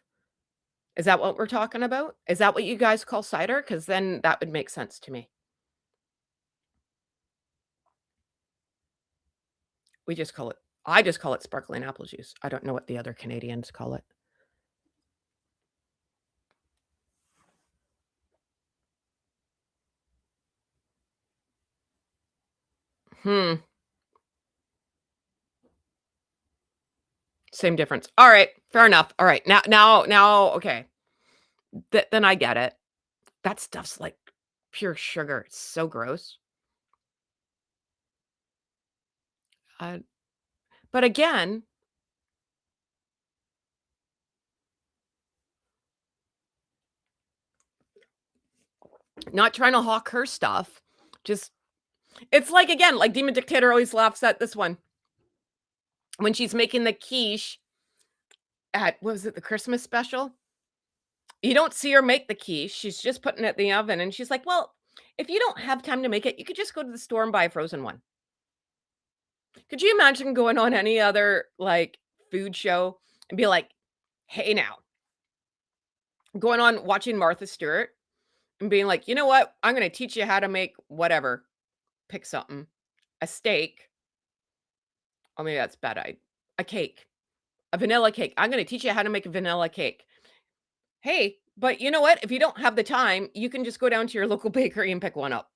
Is that what we're talking about? Is that what you guys call cider? Because then that would make sense to me. We just call it I just call it sparkling apple juice. I don't know what the other Canadians call it. Hmm. Same difference. All right, fair enough. All right. Now okay. Then I get it. That stuff's like pure sugar. It's so gross. Uh, but again, not trying to hawk her stuff. Just it's like again, like Demon Dictator always laughs at this one. When she's making the quiche at what was it, the Christmas special? You don't see her make the quiche, she's just putting it in the oven, and she's like, "Well, if you don't have time to make it, you could just go to the store and buy a frozen one." Could you imagine going on any other, like, food show and be like, "Hey, now," going on watching Martha Stewart and being like, "You know what? I'm gonna teach you how to make whatever." Pick something. A steak. Oh, maybe that's bad. A cake. A vanilla cake. I'm gonna teach you how to make a vanilla cake. Hey, but you know what? If you don't have the time, you can just go down to your local bakery and pick one up.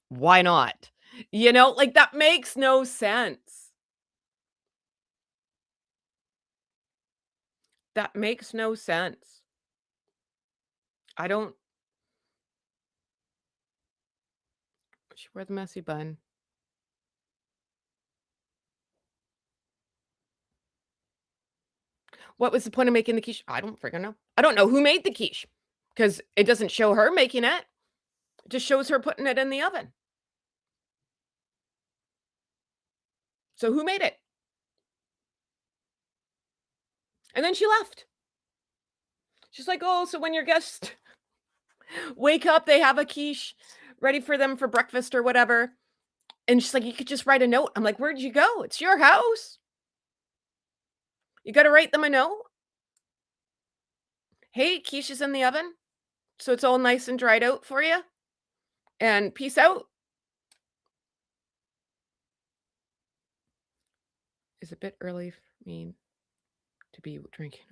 Why not? Like, that makes no sense. That makes no sense. I don't She wear the messy bun. What was the point of making the quiche? I don't freaking know. I don't know who made the quiche because it doesn't show her making it. It just shows her putting it in the oven. So who made it? And then she left. She's like, "Oh, so when your guests wake up, they have a quiche ready for them for breakfast or whatever." And she's like, "You could just write a note." I'm like, "Where'd you go? It's your house. You gotta write them a note. Hey, quiche is in the oven, so it's all nice and dried out for you. And peace out." Is a bit early for me to be drinking.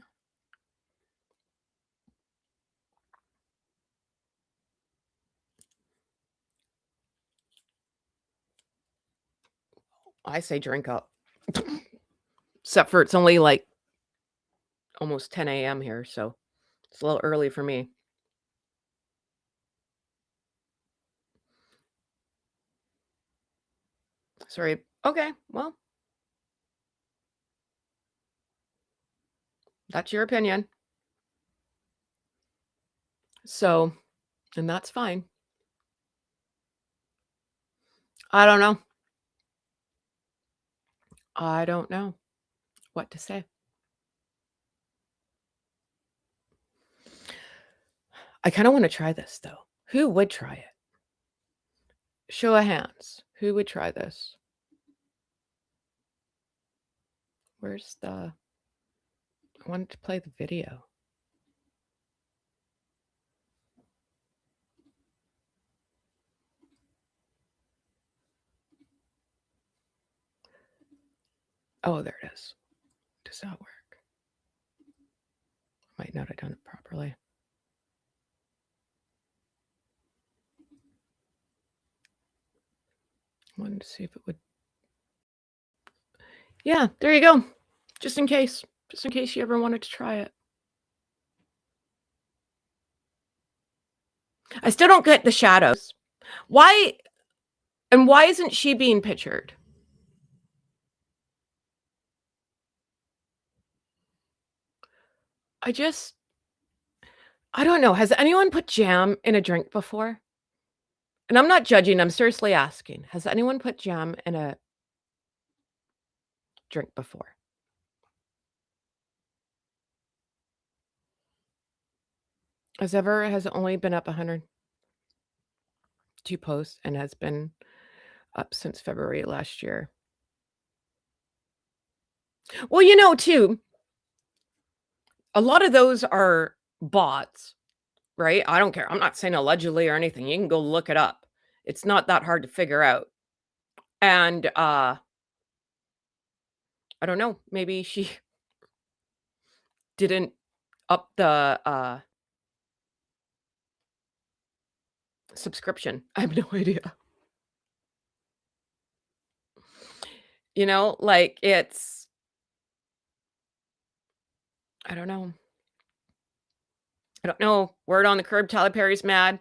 I say drink up. Except for it's only like almost 10 a.m. here, so it's a little early for me. Sorry. Okay, well, that's your opinion. So, and that's fine. I don't know. I don't know what to say. I kinda wanna try this, though. Who would try it? Show of hands. Who would try this? Where's the I wanted to play the video. Oh, there it is. Does that work? Might not have done it properly. Wanted to see if it would. Yeah, there you go. Just in case. Just in case you ever wanted to try it. I still don't get the shadows. Why isn't she being pictured? I just I don't know. Has anyone put jam in a drink before? And I'm not judging, I'm seriously asking. Has anyone put jam in a drink before? Has it only been up 102 posts and has been up since February last year. Well, too, a lot of those are bots, right? I don't care. I'm not saying allegedly or anything. You can go look it up. It's not that hard to figure out. And I don't know, maybe she didn't up the subscription. I have no idea. Like I don't know. I don't know. Word on the curb, Tyler Perry's mad.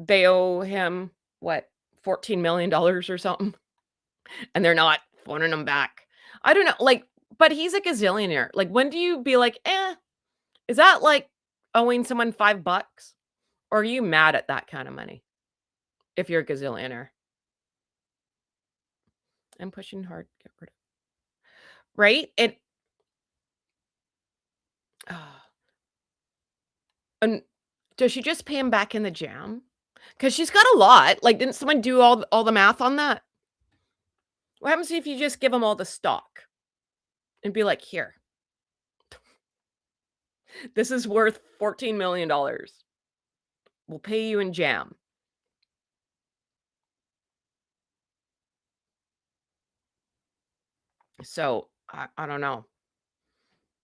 They owe him what, $14 million or something, and they're not phoning him back. I don't know. Like, but he's a gazillionaire. Like, when do you be like, is that like owing someone $5? Or are you mad at that kind of money if you're a gazillionaire? I'm pushing hard. Get rid of right? And does she just pay him back in the jam? Because she's got a lot. Like, didn't someone do all the math on that? What happens if you just give him all the stock and be like, "Here, this is worth $14 million. We'll pay you in jam." So, I don't know.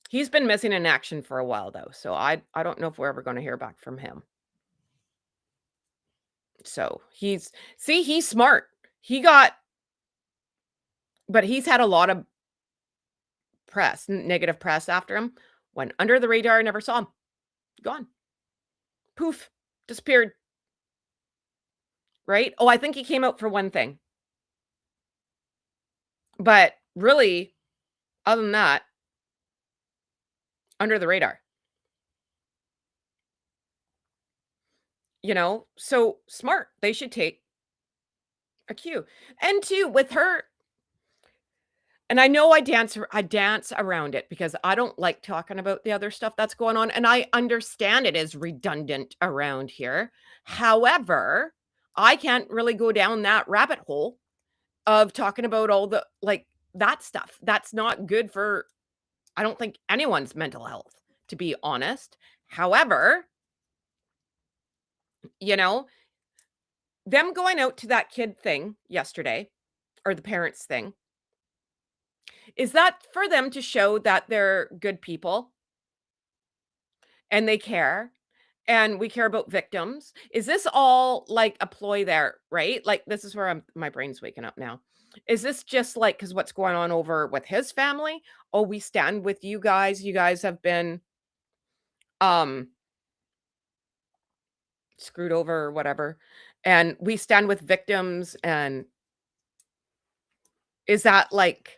He's been missing in action for a while, though, so I don't know if we're ever gonna hear back from him. So, he's smart. He got but he's had a lot of negative press after him. Went under the radar, never saw him. Gone. Poof. Disappeared. Right? Oh, I think he came out for one thing. But really, other than that, under the radar. So smart. They should take a cue. And two, with her, and I know I dance around it because I don't like talking about the other stuff that's going on, and I understand it is redundant around here. However, I can't really go down that rabbit hole of talking about all the like that stuff. That's not good for I don't think anyone's mental health, to be honest. However, you know, them going out to that kid thing yesterday or the parents thing, is that for them to show that they're good people and they care and we care about victims? Is this all like a ploy there, right? Like this is where my brain's waking up now. Is this just like cuz what's going on over with his family? Oh, we stand with you guys. You guys have been um screwed over or whatever. And we stand with victims and is that like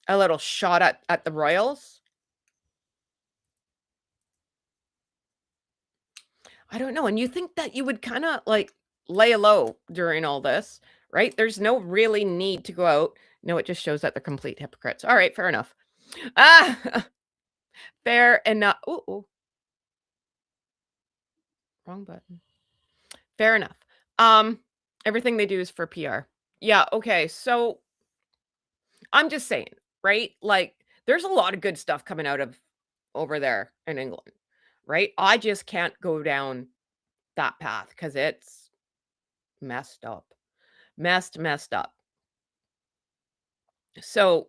a little shot at the royals? I don't know, and you think that you would kinda, like, lay low during all this, right? There's no really need to go out. No, it just shows that they're complete hypocrites. Alright, fair enough. Ah, fair enough. Ooh, ooh, wrong button. Fair enough. Um, everything they do is for PR. Yeah, okay, so I'm just saying, right? Like, there's a lot of good stuff coming out of over there in England, right? I just can't go down that path because it's messed up. Messed up. So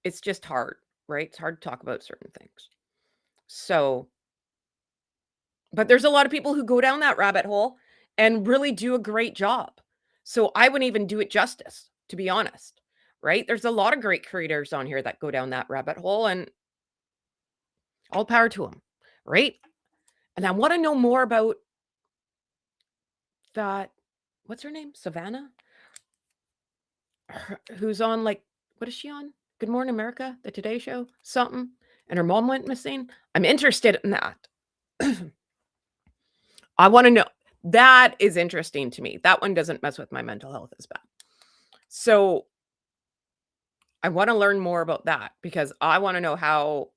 it's just hard, right? It's hard to talk about certain things. So, but there's a lot of people who go down that rabbit hole and really do a great job. So I wouldn't even do it justice, to be honest, right? There's a lot of great creators on here that go down that rabbit hole and all power to them, right? And I want to know more about that. What's her name? Savannah? Who's on like, what is she on? Good Morning America, the Today Show, something. And her mom went missing. I'm interested in that. I want to know. That is interesting to me. That one doesn't mess with my mental health as bad. So I want to learn more about that because I want to know how,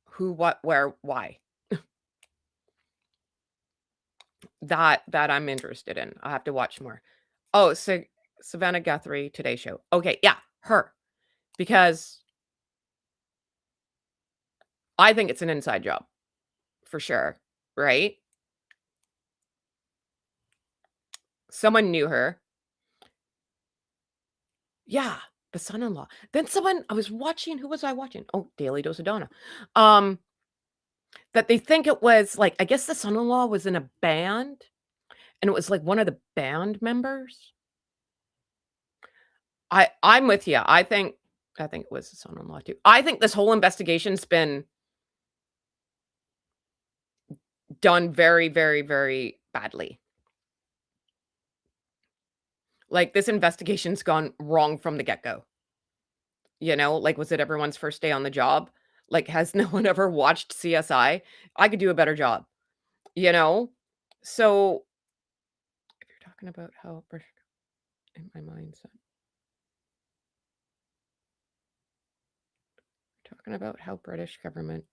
who, what, where, why. That I'm interested in. I have to watch more. Oh, so Savannah Guthrie, Today Show. Okay, yeah, her. Because I think it's an inside job for sure, right? Someone knew her. Yeah, the son-in-law. Then someone I was watching, who was I watching? Oh, Daily Dose of Donna. Um, that they think it was like, I guess the son-in-law was in a band and it was like one of the band members. I'm with you. I think it was the son-in-law too. I think this whole investigation's been done very, very, very badly. Like this investigation's gone wrong from the get-go. Like was it everyone's first day on the job? Like has no one ever watched CSI? I could do a better job, you know? So if you're talking about how in my mindset. Talking about how British government.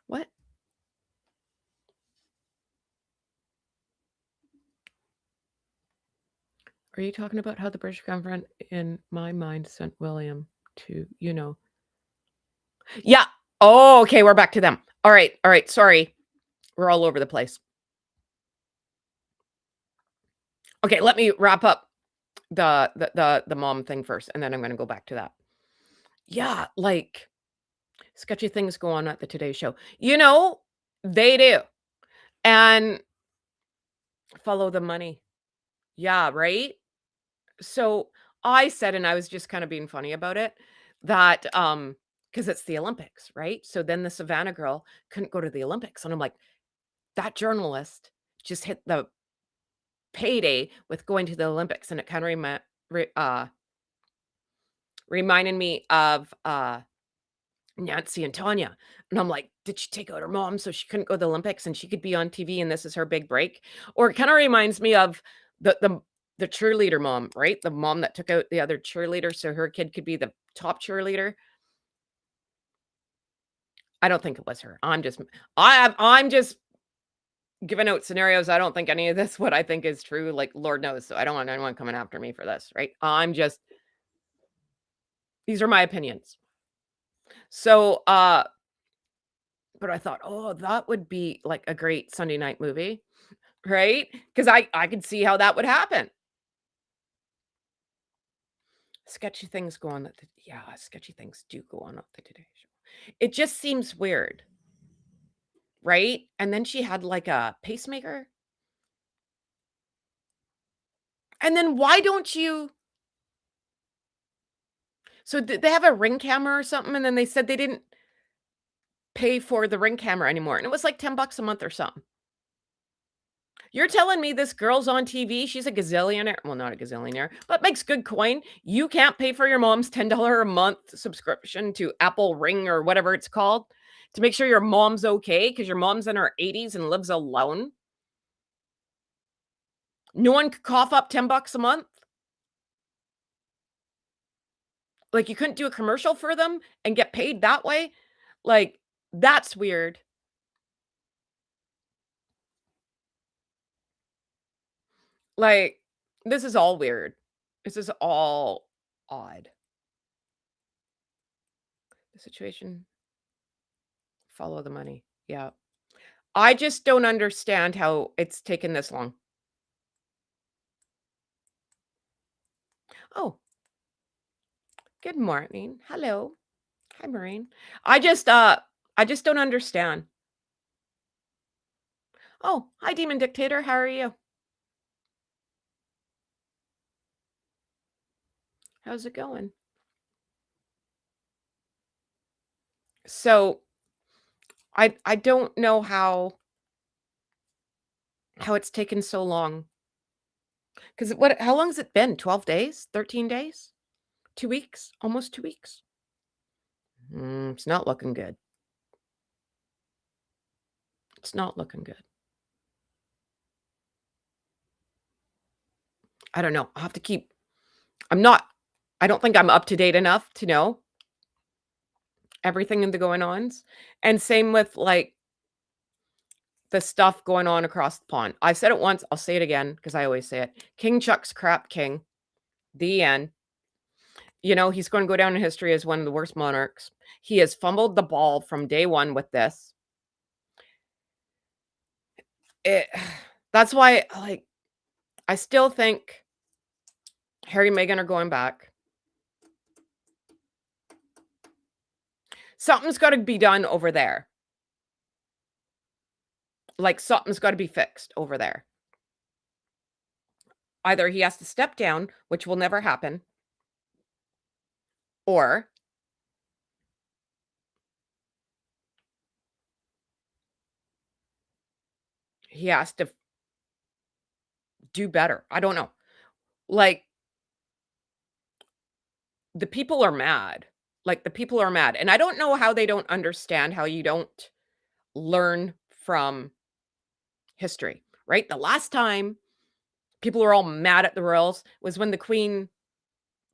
What? Are you talking about how the British government, in my mind, sent William to, Yeah. Oh, okay. We're back to them. All right. All right. Sorry. We're all over the place. Okay. Let me wrap up the mom thing first, and then I'm going to go back to that. Yeah. Like sketchy things go on at the Today Show. They do. And follow the money. Yeah. Right. So I said, and I was just kind of being funny about it, that because it's the Olympics, right? So then the Savannah girl couldn't go to the Olympics. And I'm like, that journalist just hit the payday with going to the Olympics. And it kind of reminded me of Nancy and Tanya. And I'm like, did she take out her mom so she couldn't go to the Olympics and she could be on TV and this is her big break? Or it kind of reminds me of the cheerleader mom, right? The mom that took out the other cheerleader so her kid could be the top cheerleader. I don't think it was her. I'm just giving out scenarios. I don't think any of this what I think is true. Like Lord knows. So I don't want anyone coming after me for this, right? These are my opinions. So but I thought, oh, that would be like a great Sunday night movie, right? Because I could see how that would happen. Sketchy things go on sketchy things do go on at the Today Show. It just seems weird, right? And then she had like a pacemaker. And then why don't you So did they have a Ring camera or something, and then they said they didn't pay for the Ring camera anymore, and it was like $10 a month or something. You're telling me this girl's on TV, she's a gazillionaire, well, not a gazillionaire, but makes good coin. You can't pay for your mom's $10 a month subscription to Apple Ring or whatever it's called to make sure your mom's okay because your mom's in her 80s and lives alone? No one could cough up $10 a month? Like, you couldn't do a commercial for them and get paid that way? Like, that's weird. Like, this is all weird. This is all odd. The situation, follow the money. Yeah. I just don't understand how it's taken this long. Oh, good morning. Hello. Hi, Maureen. I just don't understand. Oh, hi, Demon Dictator. How are you? How's it going? So I don't know how it's taken so long. Because how long has it been? 12 days? 13 days? 2 weeks? Almost 2 weeks? It's not looking good. It's not looking good. I don't know. I'll have to keep I don't think I'm up to date enough to know everything in the going ons. And same with like the stuff going on across the pond. I've said it once, I'll say it again because I always say it. King Chuck's crap king. The end. He's going to go down in history as one of the worst monarchs. He has fumbled the ball from day one with this. That's why, like, I still think Harry and Meghan are going back. Something's got to be done over there. Like, something's got to be fixed over there. Either he has to step down, which will never happen, or he has to do better. I don't know. Like, the people are mad. Like, the people are mad. And I don't know how they don't understand how you don't learn from history, right? The last time people were all mad at the royals was when the queen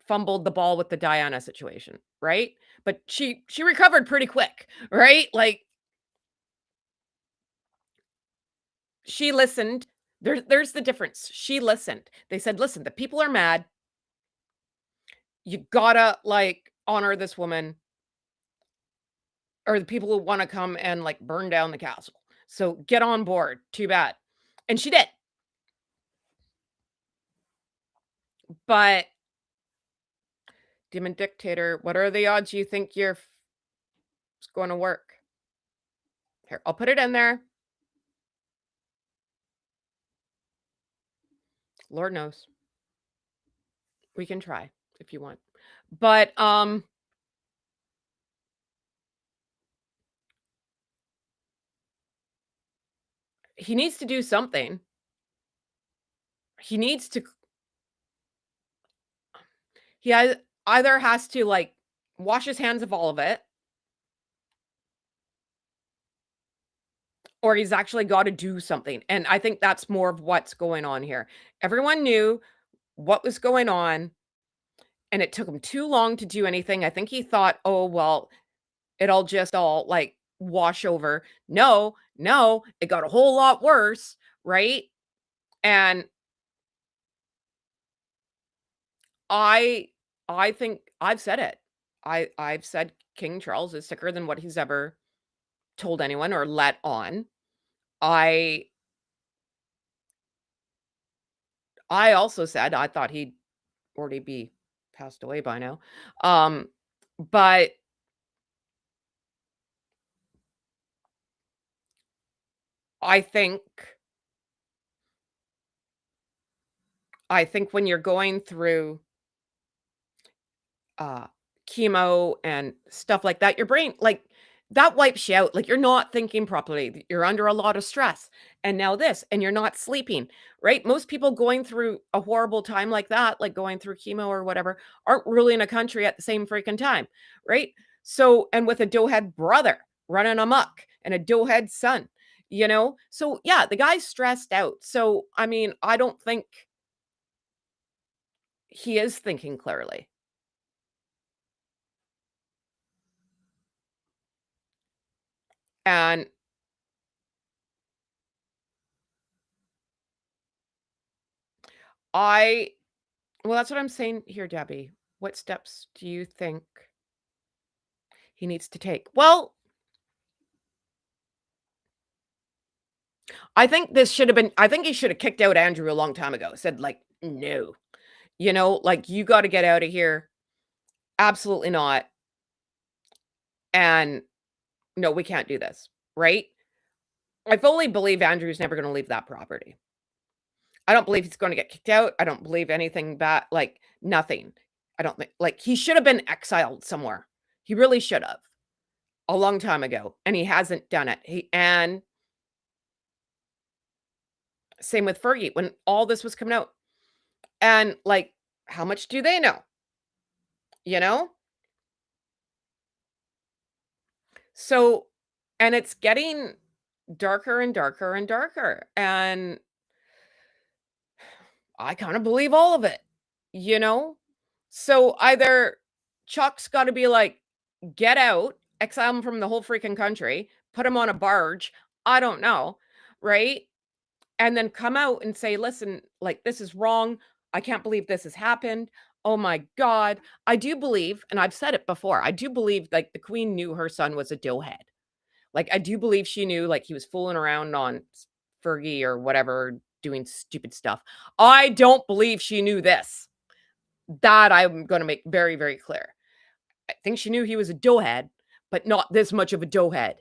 fumbled the ball with the Diana situation, right? but she recovered pretty quick, right? Like, she listened. There's the difference. She listened. They said, "Listen, the people are mad. You gotta, like, honor this woman, or the people who wanna come and, like, burn down the castle. So get on board. Too bad." And she did. But demon dictator, what are the odds you think you're it's gonna work? Here, I'll put it in there. Lord knows. We can try if you want. But, he needs to do something. He needs to he either has to, like, wash his hands of all of it, or he's actually gotta do something, and I think that's more of what's going on here. Everyone knew what was going on, and it took him too long to do anything. I think he thought, "Oh, well, it'll just all, like, wash over." No, no, it got a whole lot worse, right? And I I think I've said it. I've said King Charles is sicker than what he's ever told anyone or let on. I I also said I thought he'd already be passed away by now. Um, but I think I think when you're going through uh, chemo and stuff like that, your brain, like, that wipes you out. Like, you're not thinking properly. You're under a lot of stress. And now this, and you're not sleeping, right? Most people going through a horrible time like that, like going through chemo or whatever, aren't really in a country at the same freaking time, right? So, and with a doughhead brother running amok and a doughhead son, you know? So, yeah, the guy's stressed out. So, I mean, I don't think he is thinking clearly. And I Well, that's what I'm saying here, Debbie. What steps do you think he needs to take? Well, I think he should have kicked out Andrew a long time ago. Said, like, no, like, you got to get out of here. Absolutely not. And no, we can't do this. Right. I fully believe Andrew's never going to leave that property. I don't believe he's going to get kicked out. I don't believe anything bad, like, nothing. I don't think, like, he should have been exiled somewhere. He really should have a long time ago. And he hasn't done it. And same with Fergie when all this was coming out. And, like, how much do they know? You know? So, and it's getting darker and darker and darker. And I kind of believe all of it, you know? So either Chuck's got to be like, get out, exile him from the whole freaking country, put him on a barge. I don't know. Right. And then come out and say, "Listen, like, this is wrong. I can't believe this has happened. Oh my god." I do believe, and I've said it before, I do believe, like, the queen knew her son was a doughhead. Like, I do believe she knew, like, he was fooling around on Fergie or whatever, doing stupid stuff. I don't believe she knew this. That I'm gonna make very, very clear. I think she knew he was a doughhead, but not this much of a doughhead.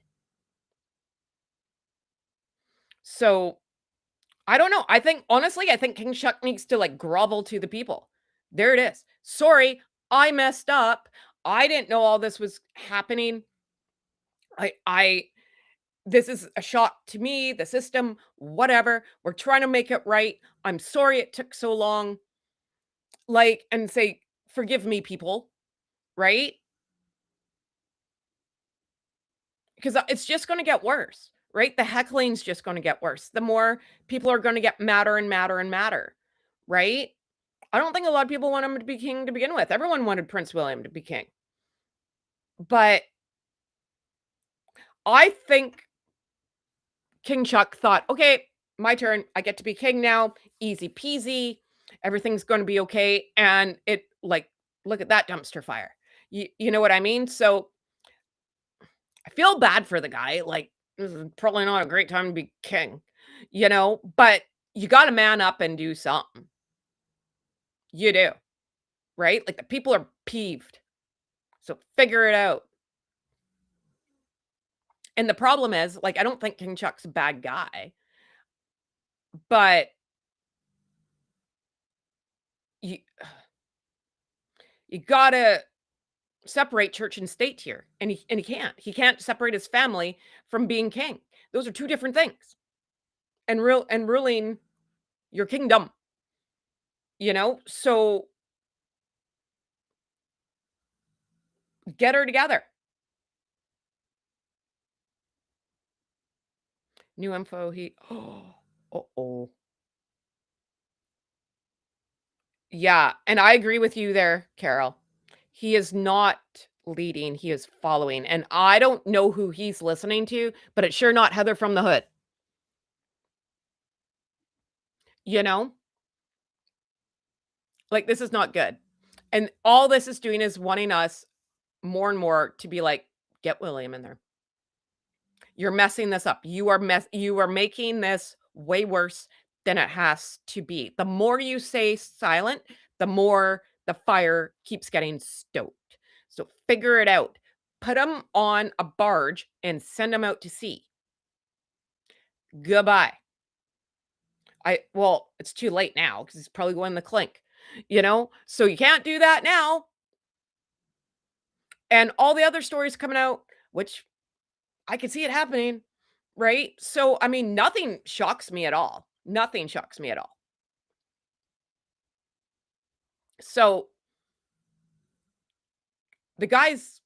So I don't know. I think honestly, I think King Shuck needs to, like, grovel to the people. There it is. Sorry, I messed up. I didn't know all this was happening. I This is a shock to me, the system, whatever. We're trying to make it right. I'm sorry it took so long. Like, and say, forgive me, people, right? Because it's just going to get worse, right? The heckling's just going to get worse. The more people are going to get madder and madder and madder, right? I don't think a lot of people want him to be king to begin with. Everyone wanted Prince William to be king. But I think King Chuck thought, okay, my turn. I get to be king now. Easy peasy. Everything's going to be okay. And it, like, look at that dumpster fire. You know what I mean? So I feel bad for the guy. Like, this is probably not a great time to be king, but you got to man up and do something. You do, right? Like, the people are peeved. So figure it out. And the problem is, like, I don't think King Chuck's a bad guy, but you you gotta separate church and state here, and he can't. He can't separate his family from being king. Those are two different things. And ruling your kingdom, So get her together. New info. Oh. Yeah, and I agree with you there, Carol. He is not leading, he is following, and I don't know who he's listening to, but it's sure not Heather from the Hood, you know? Like, this is not good. And all this is doing is wanting us more and more to be like, "Get William in there. You're messing this up. You are making this way worse than it has to be." The more you say silent, the more the fire keeps getting stoked. So figure it out. Put him on a barge and send him out to sea. Goodbye. Well, it's too late now because he's probably going to the clink, So you can't do that now. And all the other stories coming out, which I can see it happening, right? So, I mean, nothing shocks me at all. Nothing shocks me at all. So, the guy's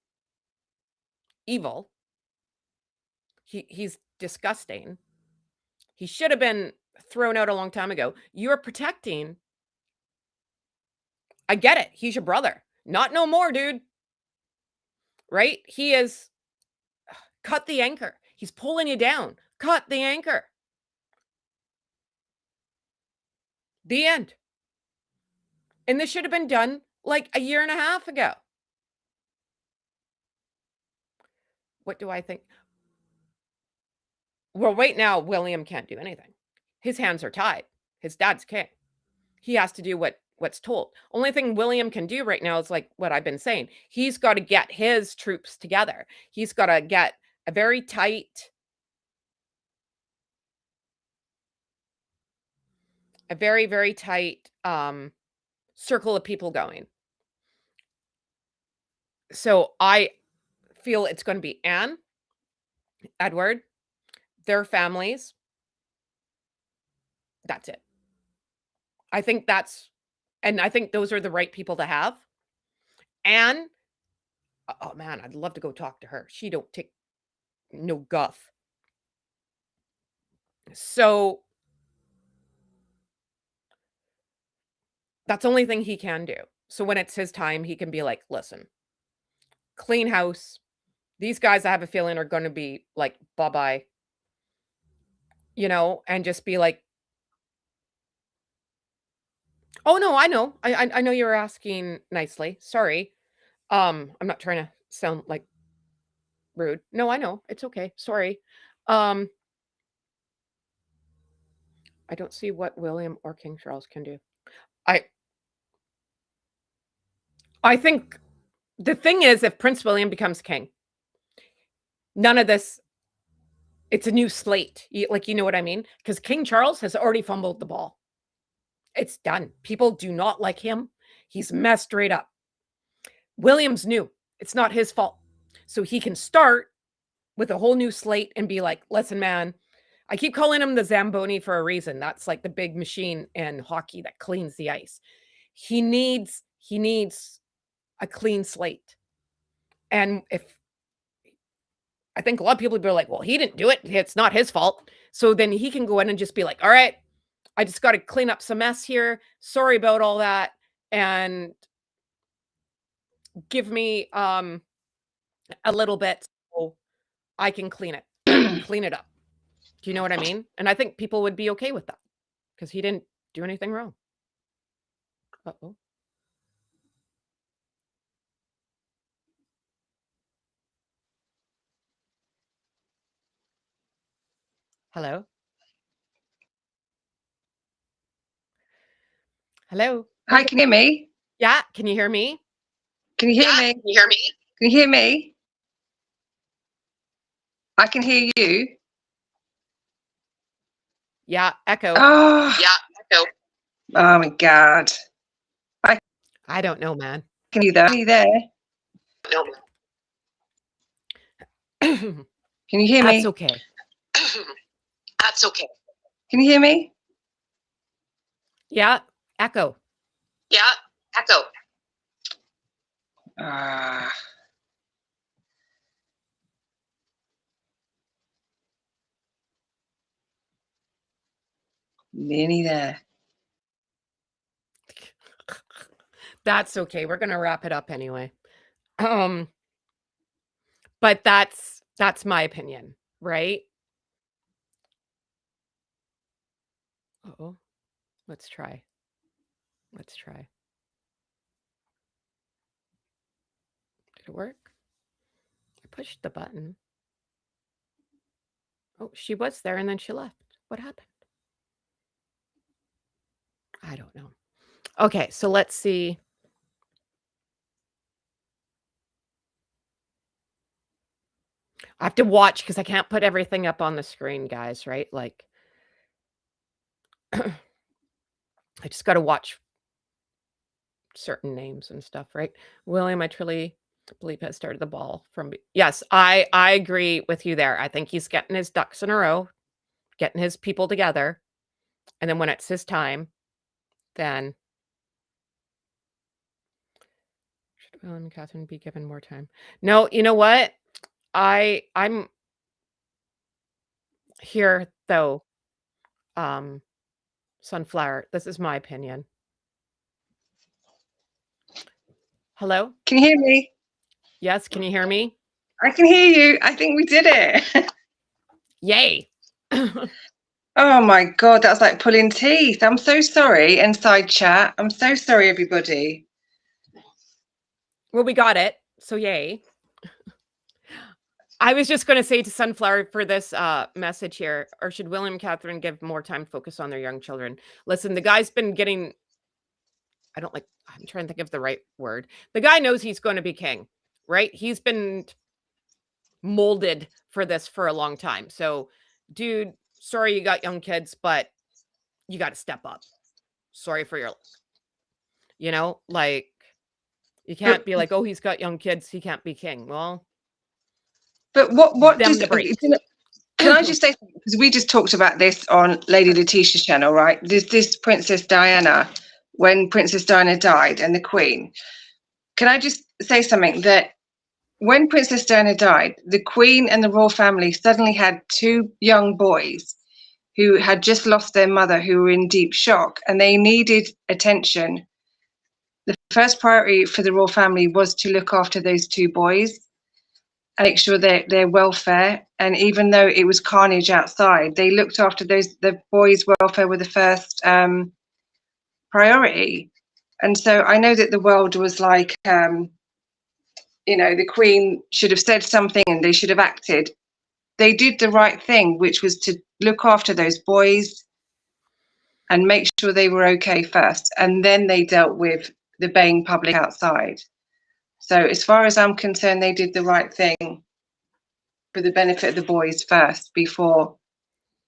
evil. He's disgusting. He should have been thrown out a long time ago. You're protecting. I get it. He's your brother. Not no more, dude. Right? He is cut the anchor. He's pulling you down. Cut the anchor. The end. And this should have been done like a year and a half ago. What do I think? Well, right now, William can't do anything. His hands are tied. His dad's king. He has to do what's told. Only thing William can do right now is like what I've been saying. He's got to get his troops together. He's got to get a very tight, very tight circle of people going. So I feel it's going to be Anne, Edward, their families. That's it. I think those are the right people to have. Anne, oh man, I'd love to go talk to her. She don't take no guff. So that's the only thing he can do. So when it's his time, he can be like, listen, clean house. These guys, I have a feeling, are going to be like, bye-bye, and just be like, oh, no, I know. I know you were asking nicely. Sorry. I'm not trying to sound like rude. No, I know. It's okay. Sorry. Um, I don't see what William or King Charles can do. I I think the thing is, if Prince William becomes king, none of this, it's a new slate. You know what I mean? Because King Charles has already fumbled the ball. It's done. People do not like him. He's messed right up. William's new. It's not his fault. So he can start with a whole new slate and be like, listen, man, I keep calling him the Zamboni for a reason. That's like the big machine in hockey that cleans the ice. He needs a clean slate. And if I think a lot of people would be like, well, he didn't do it. It's not his fault. So then he can go in and just be like, all right, I just got to clean up some mess here. Sorry about all that. And give me a little bit so I can clean it up. Do you know what I mean? And I think people would be okay with that because he didn't do anything wrong. Uh-oh. Hello? Hello? Hi, can you hear me? Yeah, can you hear me? Can you hear me? Can you hear me? Can you hear me? I can hear you. Yeah, echo. Oh, Yeah. Echo. oh my God. I don't know, man. Can you there? Are you there? No. Can you hear That's me? okay. That's okay. Can you hear me? Yeah, echo. Yeah. Echo. Ah. Nearly there. That's okay. We're gonna wrap it up anyway. But that's my opinion, right? Oh, let's try. Let's try. Did it work? I pushed the button. Oh, she was there and then she left. What happened? I don't know. Okay, so let's see. I have to watch because I can't put everything up on the screen, guys, right? Like, I just got to watch certain names and stuff, right? William, I truly believe has started the ball from. Yes, I agree with you there. I think he's getting his ducks in a row, getting his people together, and then when it's his time, then should Will and Catherine be given more time? No, you know what? I'm here though. Sunflower. This is my opinion. Hello? Can you hear me? Yes, can you hear me? I can hear you. I think we did it. Yay. Oh my God, that's like pulling teeth. I'm so sorry. Inside chat. I'm so sorry, everybody. Well, we got it. So yay. I was just going to say to Sunflower for this message here, or should William and Catherine give more time to focus on their young children? Listen, the guy's been getting, I'm trying to think of the right word. The guy knows he's going to be king, right? He's been molded for this for a long time. So, dude, sorry you got young kids, but you got to step up. Sorry for your, like, you can't be like, oh, he's got young kids, he can't be king. Well, But what them does the break. can I just say, because we just talked about this on Lady Letitia's channel, right? This Princess Diana, when Princess Diana died and the Queen. Can I just say something that when Princess Diana died, the Queen and the royal family suddenly had two young boys who had just lost their mother, who were in deep shock, and they needed attention. The first priority for the royal family was to look after those two boys and make sure their welfare. And even though it was carnage outside, they looked after the boys' welfare were the first priority. And so I know that the world was like, the Queen should have said something and they should have acted. They did the right thing, which was to look after those boys and make sure they were okay first. And then they dealt with the baying public outside. So as far as I'm concerned, they did the right thing for the benefit of the boys first before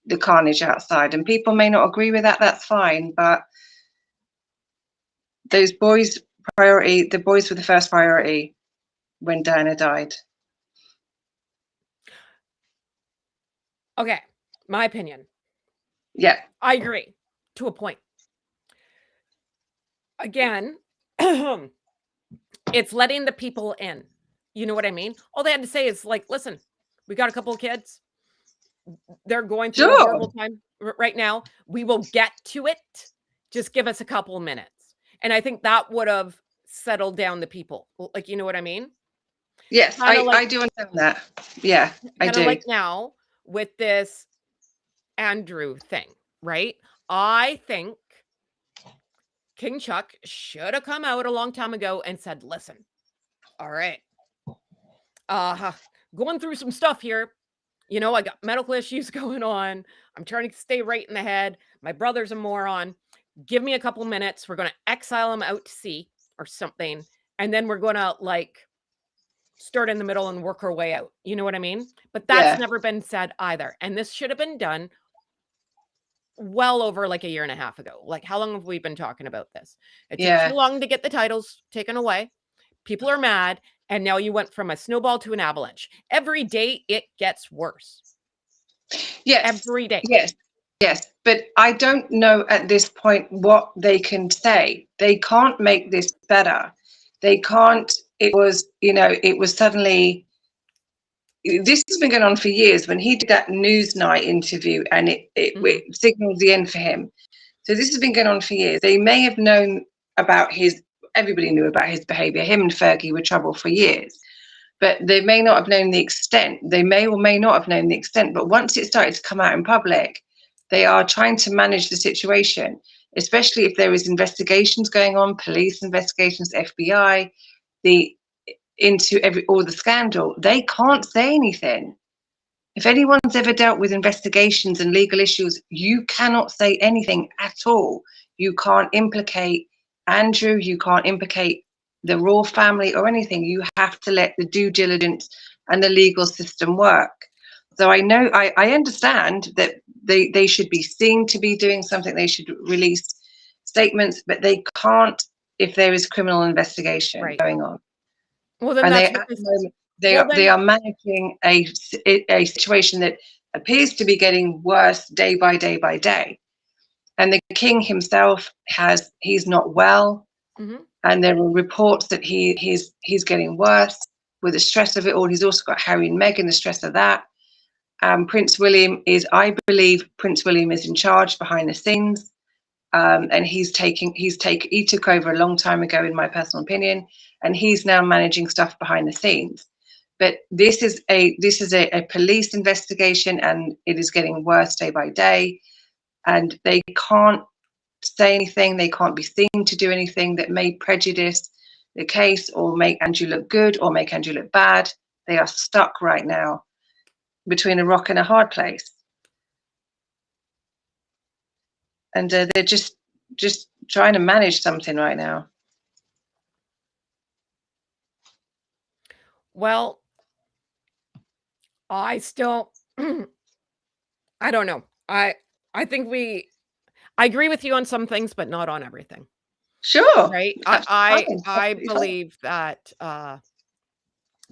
the carnage outside. And people may not agree with that, that's fine. But those boys' priority, the boys were the first priority when Diana died. Okay, my opinion. Yeah. I agree to a point. Again, it's letting the people in. You know what I mean? All they had to say is like, listen, we got a couple of kids. They're going through a horrible time right now. We will get to it. Just give us a couple of minutes. And I think that would have settled down the people. Like, you know what I mean? Yes, Kinda like I do understand that. Yeah, I kinda do. like now with this Andrew thing, right? I think King Chuck should have come out a long time ago and said, "Listen, all right, uh, going through some stuff here. You know, I got medical issues going on. I'm trying to stay right in the head. My brother's a moron. Give me a couple minutes. We're gonna exile him out to sea or something, and then we're gonna like start in the middle and work our way out." You know what I mean? But that's Yeah, never been said either. And this should have been done well over like a year and a half ago. Like, how long have we been talking about this? It took too yeah. long to get the titles taken away. People are mad. And now you went from a snowball to an avalanche. Every day it gets worse. Yes, Every day. yes, yes. But I don't know at this point what they can say. They can't make this better. They can't. It was, it was suddenly. This has been going on for years. When he did that Newsnight interview, and it signaled the end for him. So this has been going on for years. They may have known about his. Everybody knew about his behaviour. Him and Fergie were trouble for years, but they may not have known the extent. They may or may not have known the extent. But once it started to come out in public, they are trying to manage the situation, especially if there is investigations going on, police investigations, FBI, the into all the scandal. They can't say anything. If anyone's ever dealt with investigations and legal issues, you cannot say anything at all. You can't implicate Andrew, you can't implicate the royal family or anything. You have to let the due diligence and the legal system work. So I understand that they should be seen to be doing something, they should release statements, but they can't if there is criminal investigation Right. going on. Well, then And that's they what at the this. moment Well, they then, are managing a situation that appears to be getting worse day by day by day. And the king himself he's not well, mhm. and there are reports that he's getting worse with the stress of it all. He's also got Harry and Meghan, the stress of that. Prince William I believe Prince William is in charge behind the scenes. And he took over a long time ago, in my personal opinion, and he's now managing stuff behind the scenes. But this is a police investigation, and it is getting worse day by day, and they can't say anything. They can't be seen to do anything that may prejudice the case or make Andrew look good or make Andrew look bad. They are stuck right now between a rock and a hard place. And they're just trying to manage something right now. Well, I still, I don't know. I think I agree with you on some things, but not on everything. Sure, Right? that's I fine. I Absolutely fine. believe that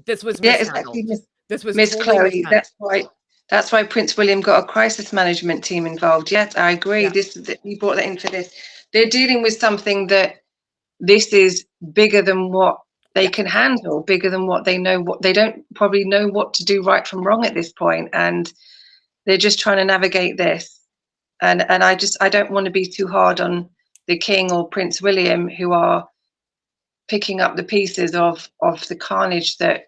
this was Yeah, exactly, mishandled. This was Miss totally Chloe. mishandled. That's why Prince William got a crisis management team involved. Yes, I agree. Yeah. He brought that in for this. They're dealing with something that this is bigger than what they Yeah. can handle, bigger than what they know. What they don't probably know what to do right from wrong at this point, and they're just trying to navigate this. And I don't want to be too hard on the King or Prince William, who are picking up the pieces of the carnage that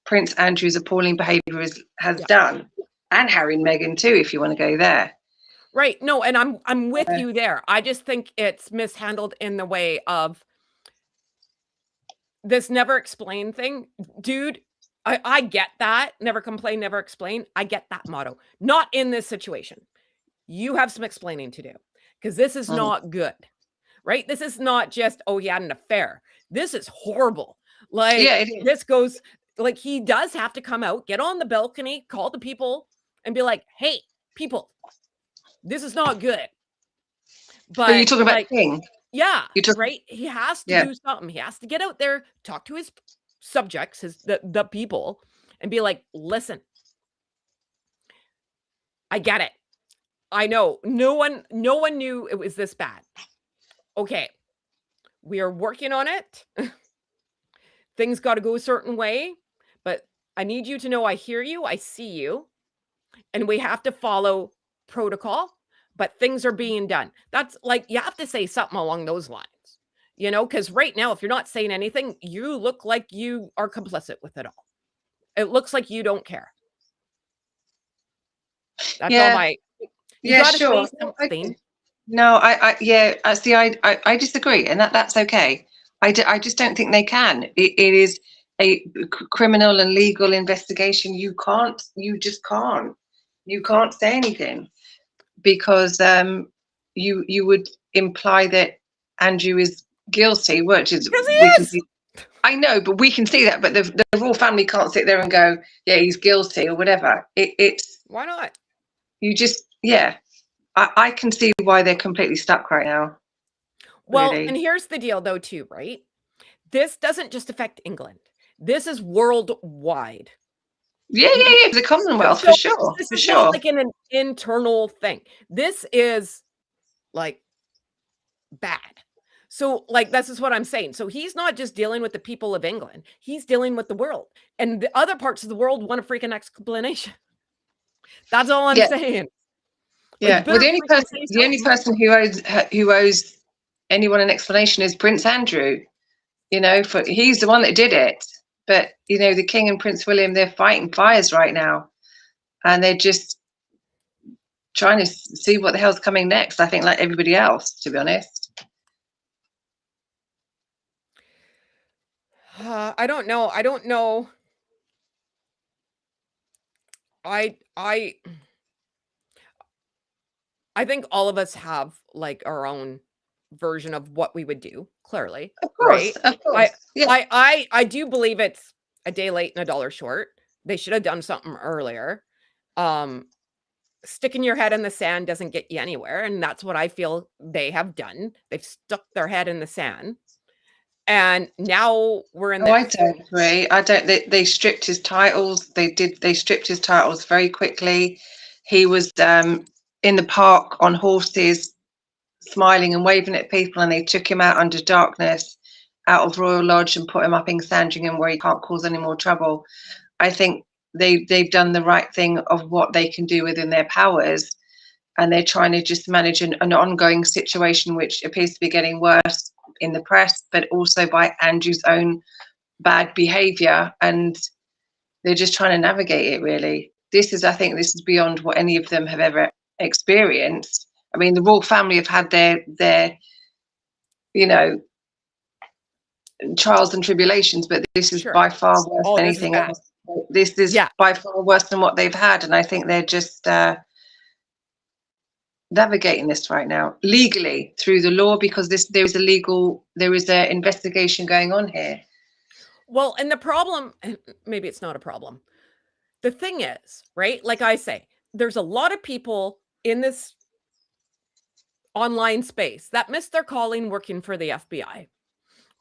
Prince Andrew's appalling behaviour has Yeah. done, and Harry and Meghan too, if you want to go there. Right. No, and I'm with you there. I just think it's mishandled in the way of this never explain thing. Dude, I get that. Never complain, never explain. I get that motto. Not in this situation. You have some explaining to do because this is not good. Right? This is not just, oh, he had an affair. This is horrible. Like, Yeah, it is. this goes, like, he does have to come out, get on the balcony, call the people, and be like, hey, people, this is not good. So you But, talk about like, King. yeah, You talk, right? He has to yeah. do something. He has to get out there, talk to his subjects, the people, and be like, listen, I get it. I know no one knew it was this bad. Okay, we are working on it. Things got to go a certain way, but I need you to know I hear you, I see you, and we have to follow protocol, but things are being done. That's like, you have to say something along those lines. because right now, if you're not saying anything, you look like you are complicit with it all. It looks like you don't care. That's all Yeah, you yeah, got to sure. say something. No, yeah, I see. I disagree, and that's okay. I just don't think they can. It is a criminal and legal investigation. You just can't. You can't say anything because you would imply that Andrew is guilty, which is Because he we can is. see. I know, but we can see that. But the royal family can't sit there and go, yeah, he's guilty or whatever. It's Why not? you just yeah. I can see why they're completely stuck right now. Well, Really. and here's the deal, though, too, right? This doesn't just affect England. This is worldwide. Yeah, the Commonwealth So for sure, this for is not sure. like an internal thing. This is like bad. So, like, this is what I'm saying. So he's not just dealing with the people of England. He's dealing with the world. And the other parts of the world want a freaking explanation. That's all I'm Yeah, saying. yeah. Like, Well, better freaking say the only something. person who owes anyone an explanation is Prince Andrew. For he's the one that did it. But the King and Prince William, they're fighting fires right now, and they're just trying to see what the hell's coming next. I think, like everybody else, to be honest. I don't know. I don't know. I think all of us have like our own version of what we would do, clearly, Of course, right? of I course. Yeah, I do believe it's a day late and a dollar short. They should have done something earlier. Sticking your head in the sand doesn't get you anywhere, and that's what I feel they have done. They've stuck their head in the sand. And now we're in Oh, I this. don't agree. I don't. They stripped his titles. They stripped his titles very quickly. He was in the park on horses, smiling and waving at people, and they took him out under darkness, out of Royal Lodge, and put him up in Sandringham where he can't cause any more trouble. I think they've done the right thing of what they can do within their powers, and they're trying to just manage an ongoing situation which appears to be getting worse in the press, but also by Andrew's own bad behavior, and they're just trying to navigate it. Really, I think this is beyond what any of them have ever experienced. I mean, the royal family have had their trials and tribulations, but this is Sure. by far worse Oh, than this is anything bad. else. This is Yeah. by far worse than what they've had, and I think they're just navigating this right now legally through the law, because there is an investigation going on here. Well, and the problem, maybe it's not a problem. The thing is, right? Like I say, there's a lot of people in this online space that missed their calling working for the FBI,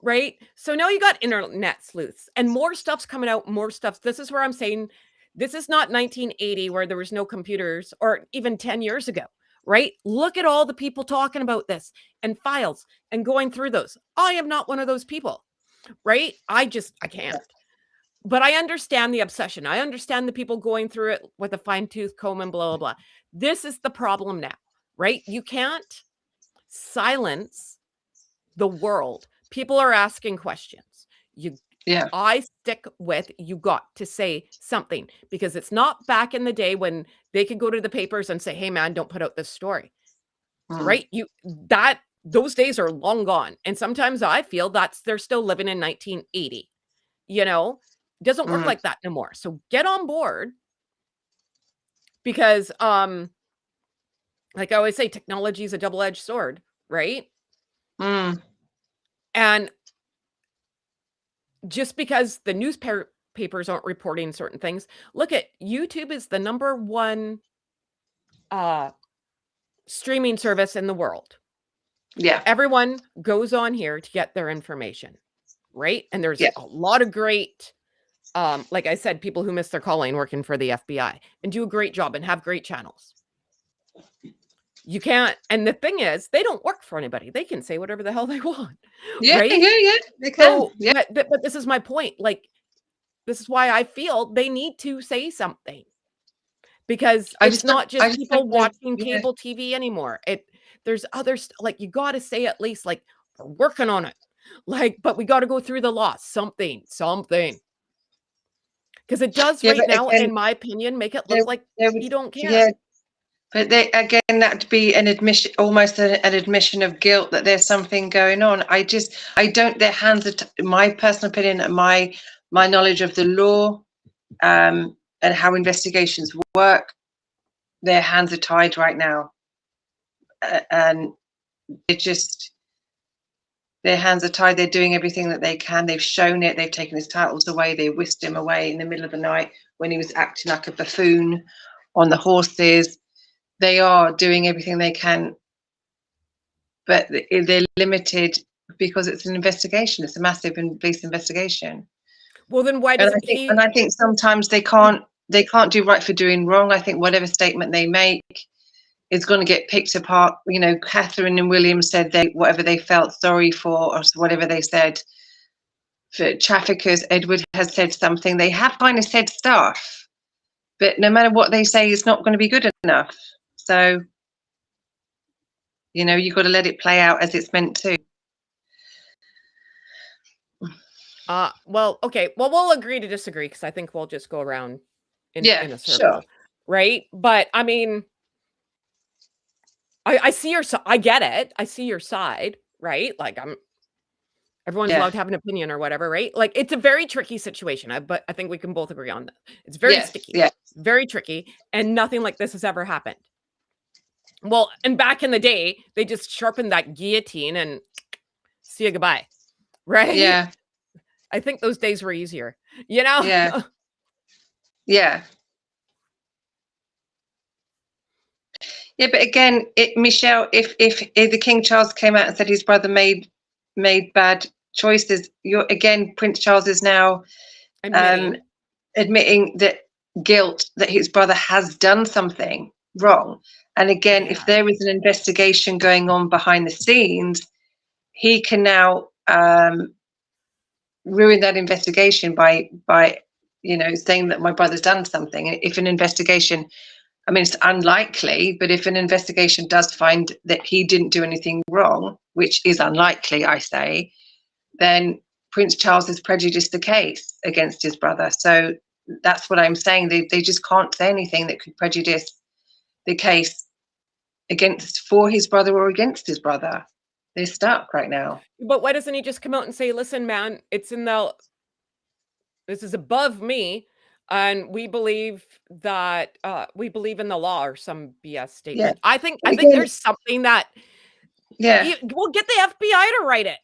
right? So now you got internet sleuths and more stuff's coming out, more stuff. This is where I'm saying this is not 1980 where there was no computers, or even 10 years ago, right? Look at all the people talking about this and files and going through those. I am not one of those people, right? I can't. But I understand the obsession. I understand the people going through it with a fine-tooth comb and blah, blah, blah. This is the problem now, right? You can't silence the world. People are asking questions. I stick with, you got to say something, because it's not back in the day when they could go to the papers and say, hey man, don't put out this story. Right? Those days are long gone. And sometimes I feel they're still living in 1980. It doesn't work like that no more. So get on board, because like I always say, technology is a double-edged sword, right? And just because the newspapers aren't reporting certain things, look at YouTube is the number one streaming service in the world. Yeah. Everyone goes on here to get their information, right? And there's a lot of great, like I said, people who miss their calling working for the FBI and do a great job and have great channels. You can't, and the thing is, they don't work for anybody. They can say whatever the hell they want. Right? Yeah, they can. So, but this is my point. Like, this is why I feel they need to say something, because it's not just people watching cable TV anymore. There's other like, you got to say at least, like, We're working on it. Like, but we got to go through the law. Something. Because it does Yeah, right but now, again, in my opinion, make it there, look like there would, you don't care. yeah, but again, that'd be an admission, almost an admission of guilt that there's something going on. Their hands are, my personal opinion and my knowledge of the law, and how investigations work, their hands are tied right now. And their hands are tied. They're doing everything that they can. They've shown it. They've taken his titles away. They whisked him away in the middle of the night when he was acting like a buffoon on the horses. They are doing everything they can, but they're limited because it's an investigation. It's a massive police investigation. Well, then why does he? And I think sometimes they can't do right for doing wrong. I think whatever statement they make is going to get picked apart. You know, Catherine and William said whatever they felt sorry for, or whatever they said. For traffickers, Edward has said something. They have kind of said stuff, but no matter what they say, it's not going to be good enough. So, you know, you've got to let it play out as it's meant to. Well, okay. Well, we'll agree to disagree, because I think we'll just go around in a circle, sure. right? But I mean, I see your side. I get it. I see your side, right? Like, everyone's allowed to have an opinion or whatever, right? Like, it's a very tricky situation. But I think we can both agree on that. It's very sticky, very tricky, and nothing like this has ever happened. Well, and back in the day, they just sharpened that guillotine and see you goodbye, right? Yeah. I think those days were easier, you know? Yeah. Yeah. Yeah, but again, Michelle, if the King Charles came out and said his brother made bad choices, Prince Charles is now admitting that guilt, that his brother has done something wrong. And again, if there is an investigation going on behind the scenes, he can now ruin that investigation by saying that my brother's done something. If an investigation, I mean, it's unlikely, but if an investigation does find that he didn't do anything wrong, which is unlikely, I say, then Prince Charles has prejudiced the case against his brother. So that's what I'm saying. They just can't say anything that could prejudice the case for his brother or against his brother. They're stuck right now. But why doesn't he just come out and say, listen, man, this is above me, and we believe that we believe in the law, or some BS statement. I think there's something that we'll get the FBI to write it.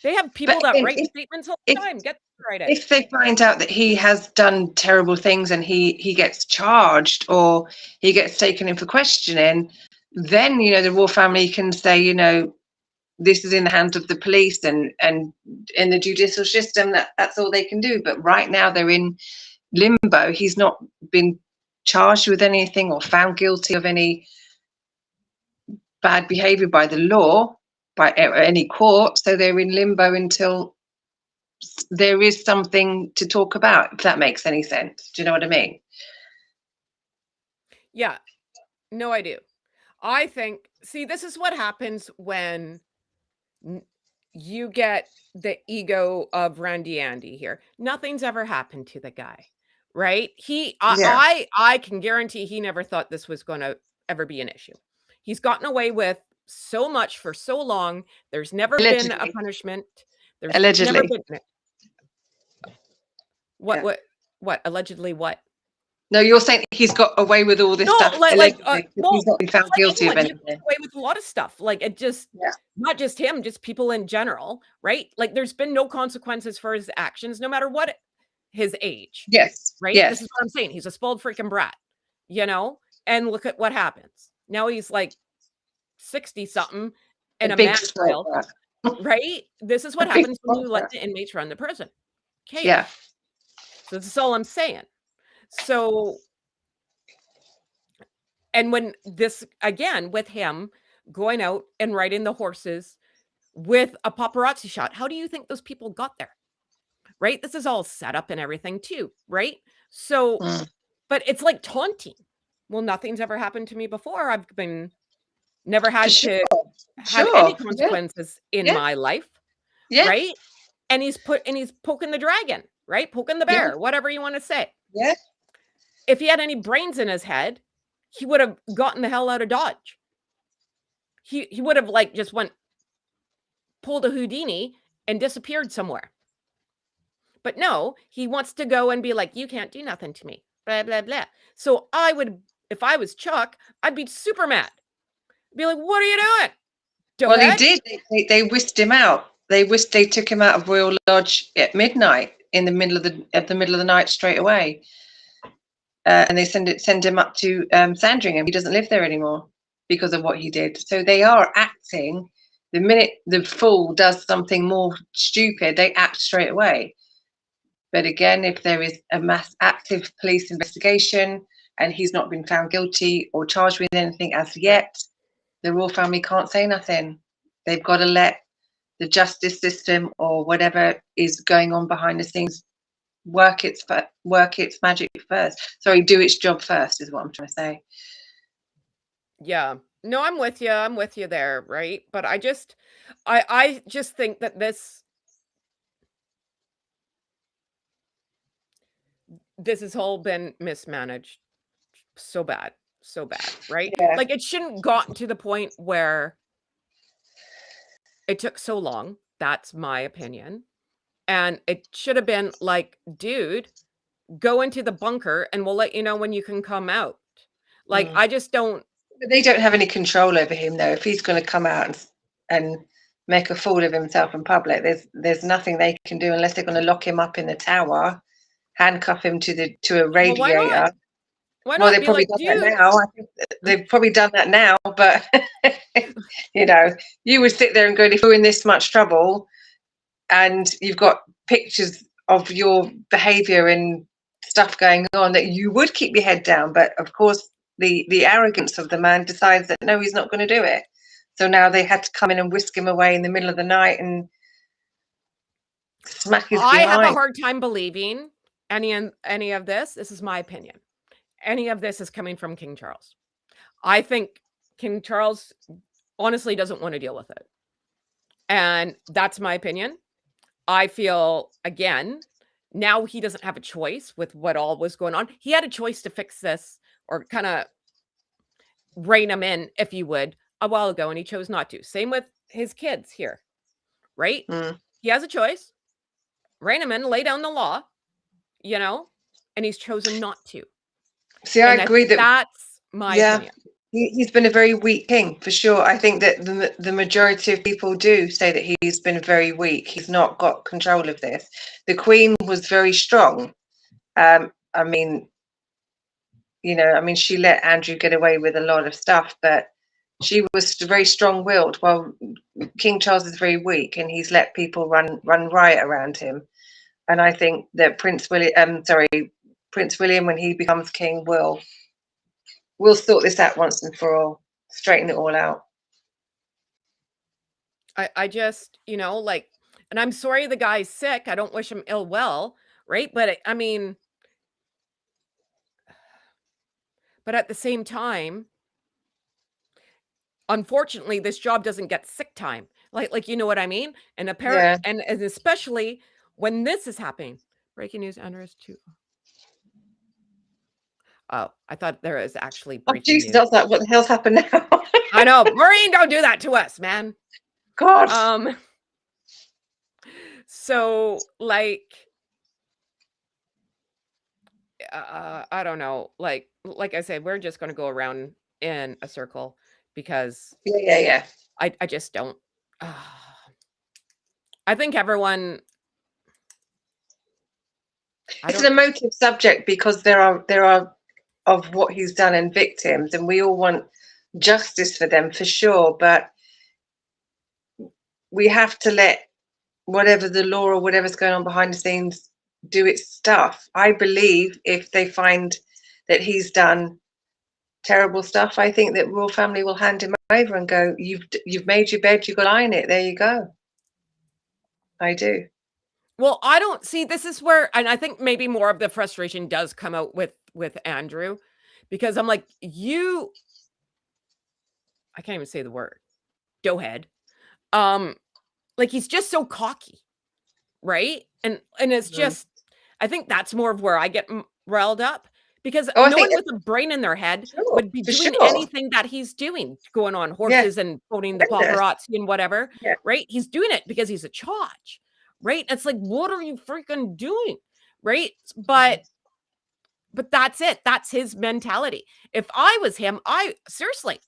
They have people that write statements all the time. Get them to write it. If they find out that he has done terrible things and he gets charged or he gets taken in for questioning, then, the royal family can say, this is in the hands of the police and in the judicial system. That's all they can do. But right now they're in limbo. He's not been charged with anything or found guilty of any bad behavior by the law, by any court. So they're in limbo until there is something to talk about, if that makes any sense. Do you know what I mean? Yeah. No, I do. I think, see, this is what happens when you get the ego of Randy Andy here. Nothing's ever happened to the guy, right? I can guarantee he never thought this was going to ever be an issue. He's gotten away with so much for so long. There's never been a punishment. There's allegedly. Never been. What? Allegedly what? No, you're saying he's got away with all this stuff. He's not been found guilty of anything. He's away with a lot of stuff. Like, it just, not just him, just people in general, right? Like, there's been no consequences for his actions, no matter what his age. Yes. Right? Yes. This is what I'm saying. He's a spoiled freaking brat, And look at what happens. Now he's like 60-something and a man child, right? This is what happens when you let the inmates run the prison. Okay. Yeah. So that's all I'm saying. So, and when this, again, with him going out and riding the horses with a paparazzi shot, how do you think those people got there? Right? This is all set up and everything too, right? So, but it's like taunting. Well, nothing's ever happened to me before. I've never had to had any Sure. consequences in Yeah. my life, Yeah. right? And he's poking the dragon, right? Poking the bear, whatever you want to say. Yeah. If he had any brains in his head, he would have gotten the hell out of Dodge. He would have like just pulled a Houdini and disappeared somewhere. But no, he wants to go and be like, you can't do nothing to me, blah, blah, blah. So if I was Chuck, I'd be super mad. Be like, what are you doing? Well, he did. They whisked him out. They took him out of Royal Lodge at midnight in the middle of the night straight away. And they send him up to Sandringham. He doesn't live there anymore because of what he did. So they are acting. The minute the fool does something more stupid, they act straight away. But again, if there is a mass active police investigation and he's not been found guilty or charged with anything as yet, the royal family can't say nothing. They've got to let the justice system or whatever is going on behind the scenes work its magic first. Sorry, do its job first is what I'm trying to say. Yeah. No, I'm with you. I'm with you there, right? But I just think that this has all been mismanaged so bad, right? Yeah. Like it shouldn't gotten to the point where it took so long. That's my opinion. And it should have been like, dude, go into the bunker and we'll let you know when you can come out. Like, I just don't. But they don't have any control over him, though. If he's going to come out and make a fool of himself in public, there's nothing they can do unless they're going to lock him up in the tower, handcuff him to a radiator. Well, why not? Why Well, not they've be probably like, done that dude, now. I think they've probably done that now, but you know, you would sit there and go, if you're in this much trouble and you've got pictures of your behavior and stuff going on, that you would keep your head down. But of course, the arrogance of the man decides that no, he's not going to do it. So now they had to come in and whisk him away in the middle of the night and smack his I have a behind. hard time believing any of this. This is my opinion. Any of this is coming from King Charles. I think King Charles honestly doesn't want to deal with it. And that's my opinion. I feel, again, now he doesn't have a choice with what all was going on. He had a choice to fix this or kind of rein him in, if you would, a while ago, and he chose not to. Same with his kids here, right? He has a choice, rein him in, lay down the law, and he's chosen not to. See, I agree that that's my opinion. He's been a very weak king, for sure. I think that the majority of people do say that he's been very weak. He's not got control of this. The Queen was very strong. I mean, she let Andrew get away with a lot of stuff, but she was very strong-willed. While King Charles is very weak, and he's let people run riot around him. And I think that Prince William, when he becomes king, we'll sort this out once and for all, straighten it all out. I just, and I'm sorry the guy's sick. I don't wish him ill well, right? But I mean, but at the same time, unfortunately, this job doesn't get sick time. Like you know what I mean? And apparently, and especially when this is happening. Breaking news, Andrews too. Oh, I thought there was actually breaking news. What the hell's happened now? I know, Maureen, don't do that to us, man. God. So like, I don't know. Like I said, we're just going to go around in a circle because yeah. I just don't. I think everyone. It's an emotive subject because there are of what he's done and victims, and we all want justice for them for sure. But we have to let whatever the law or whatever's going on behind the scenes do its stuff. I believe if they find that he's done terrible stuff, I think that royal family will hand him over and go, you've made your bed, you've got to lie in it, there you go. I do. Well, I don't see, this is where, and I think maybe more of the frustration does come out with Andrew, because I'm like, I can't even say the word. doughhead. Like he's just so cocky, right? And it's just, I think that's more of where I get riled up, because Oh, I no think one with a brain in their head sure, would be for doing sure. anything that he's doing, going on horses and phoning the Horrendous. paparazzi and whatever, Yeah. right? He's doing it because he's a chotch, right? It's like, what are you freaking doing, right? But that's it. That's his mentality. If I was him, I seriously,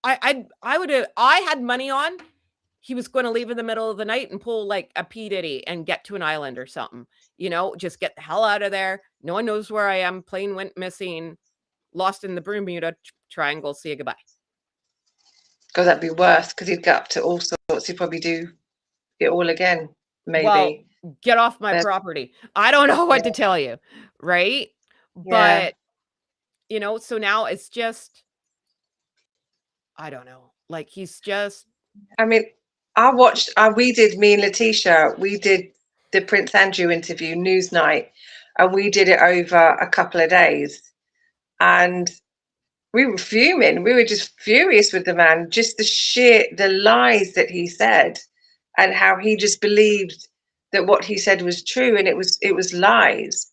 I would have, I had money on he was going to leave in the middle of the night and pull like a P. Diddy and get to an island or something, you know, just get the hell out of there. No one knows where I am. Plane went missing, lost in the Bermuda Triangle. See you, goodbye. Because that'd be worse, because he'd get up to all sorts. He'd probably do it all again, maybe. Well, get off my property. I don't know what to tell you, right? But, you know, so now it's just, I don't know. Like he's just. I mean, me and Letitia, we did the Prince Andrew interview, Newsnight, and we did it over a couple of days. And we were fuming. We were just furious with the man, just the lies that he said and how he just believed that what he said was true, and it was lies.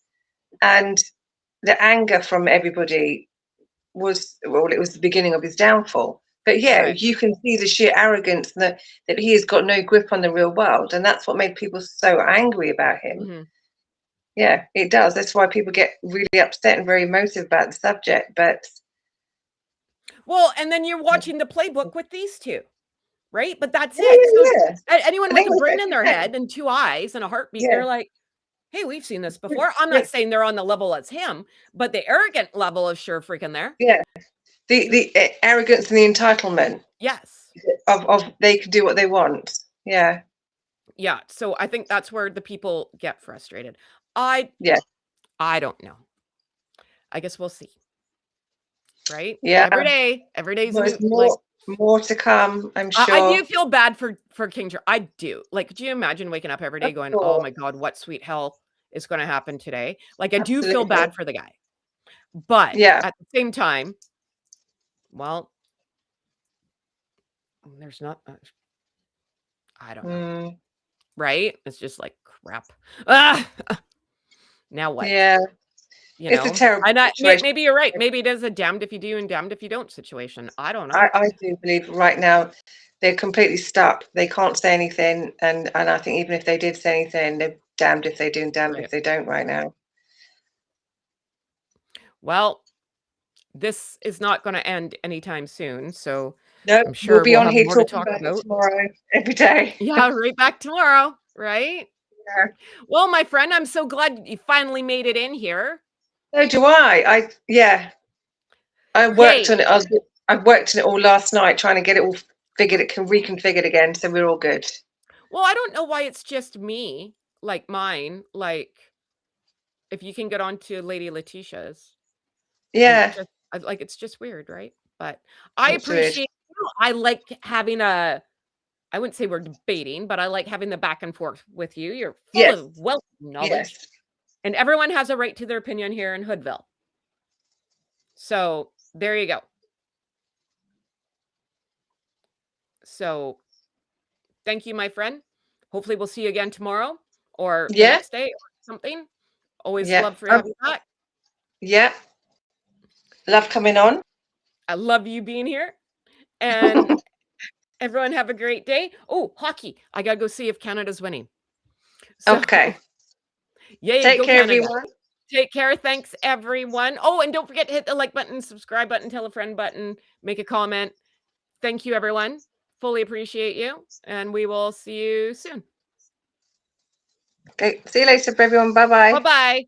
And the anger from everybody was, well, it was the beginning of his downfall. But yeah, Right. you can see the sheer arrogance that he has got no grip on the real world, and that's what made people so angry about him. Mm-hmm. Yeah, it does. That's why people get really upset and very emotive about the subject. But well, and then you're watching the playbook with these two, right? But that's it. So anyone with a brain in their head and two eyes and a heartbeat, they're like, hey, we've seen this before. I'm not saying they're on the level as him, but the arrogant level is sure freaking there. Yeah. The arrogance and the entitlement. Yes. Of they can do what they want. Yeah. Yeah. So I think that's where the people get frustrated. I don't know. I guess we'll see. Right? Yeah. Every day's more to come, I'm sure. I do feel bad for King Charles. I do. Like, could you imagine waking up every day going, oh my God, what sweet hell is going to happen today? Like, I do feel bad for the guy. But at the same time, well, there's not much. I don't know. Right? It's just like crap. Now what? Yeah. You it's know? a terrible situation. Maybe you're right. Maybe it is a damned if you do and damned if you don't situation. I don't know. I do believe right now they're completely stuck. They can't say anything. And I think even if they did say anything, they're damned if they do and damned if they don't right now. Well, this is not going to end anytime soon. So I'm sure we'll be on here talking about it tomorrow, every day. Yeah, right back tomorrow, right? Yeah. Well, my friend, I'm so glad you finally made it in here. So do I. I worked on it. I worked on it all last night, trying to get it all reconfigured again, so we're all good. Well, I don't know why it's just me, like mine. Like, if you can get onto Lady Letitia's, it's just weird, right? But I appreciate. I like having I wouldn't say we're debating, but I like having the back and forth with you. You're full of wealth of knowledge, and everyone has a right to their opinion here in Hoodville. So there you go. So thank you, my friend. Hopefully we'll see you again tomorrow or the next day or something. Always love for having you back. Yeah. Love coming on. I love you being here. And everyone have a great day. Oh, hockey. I got to go see if Canada's winning. So, okay. Yay, Take care, Canada. everyone. Take care. Thanks, everyone. Oh, and don't forget to hit the like button, subscribe button, tell a friend button, make a comment. Thank you, everyone. Fully appreciate you. And we will see you soon. Okay. See you later, everyone. Bye-bye. Bye-bye.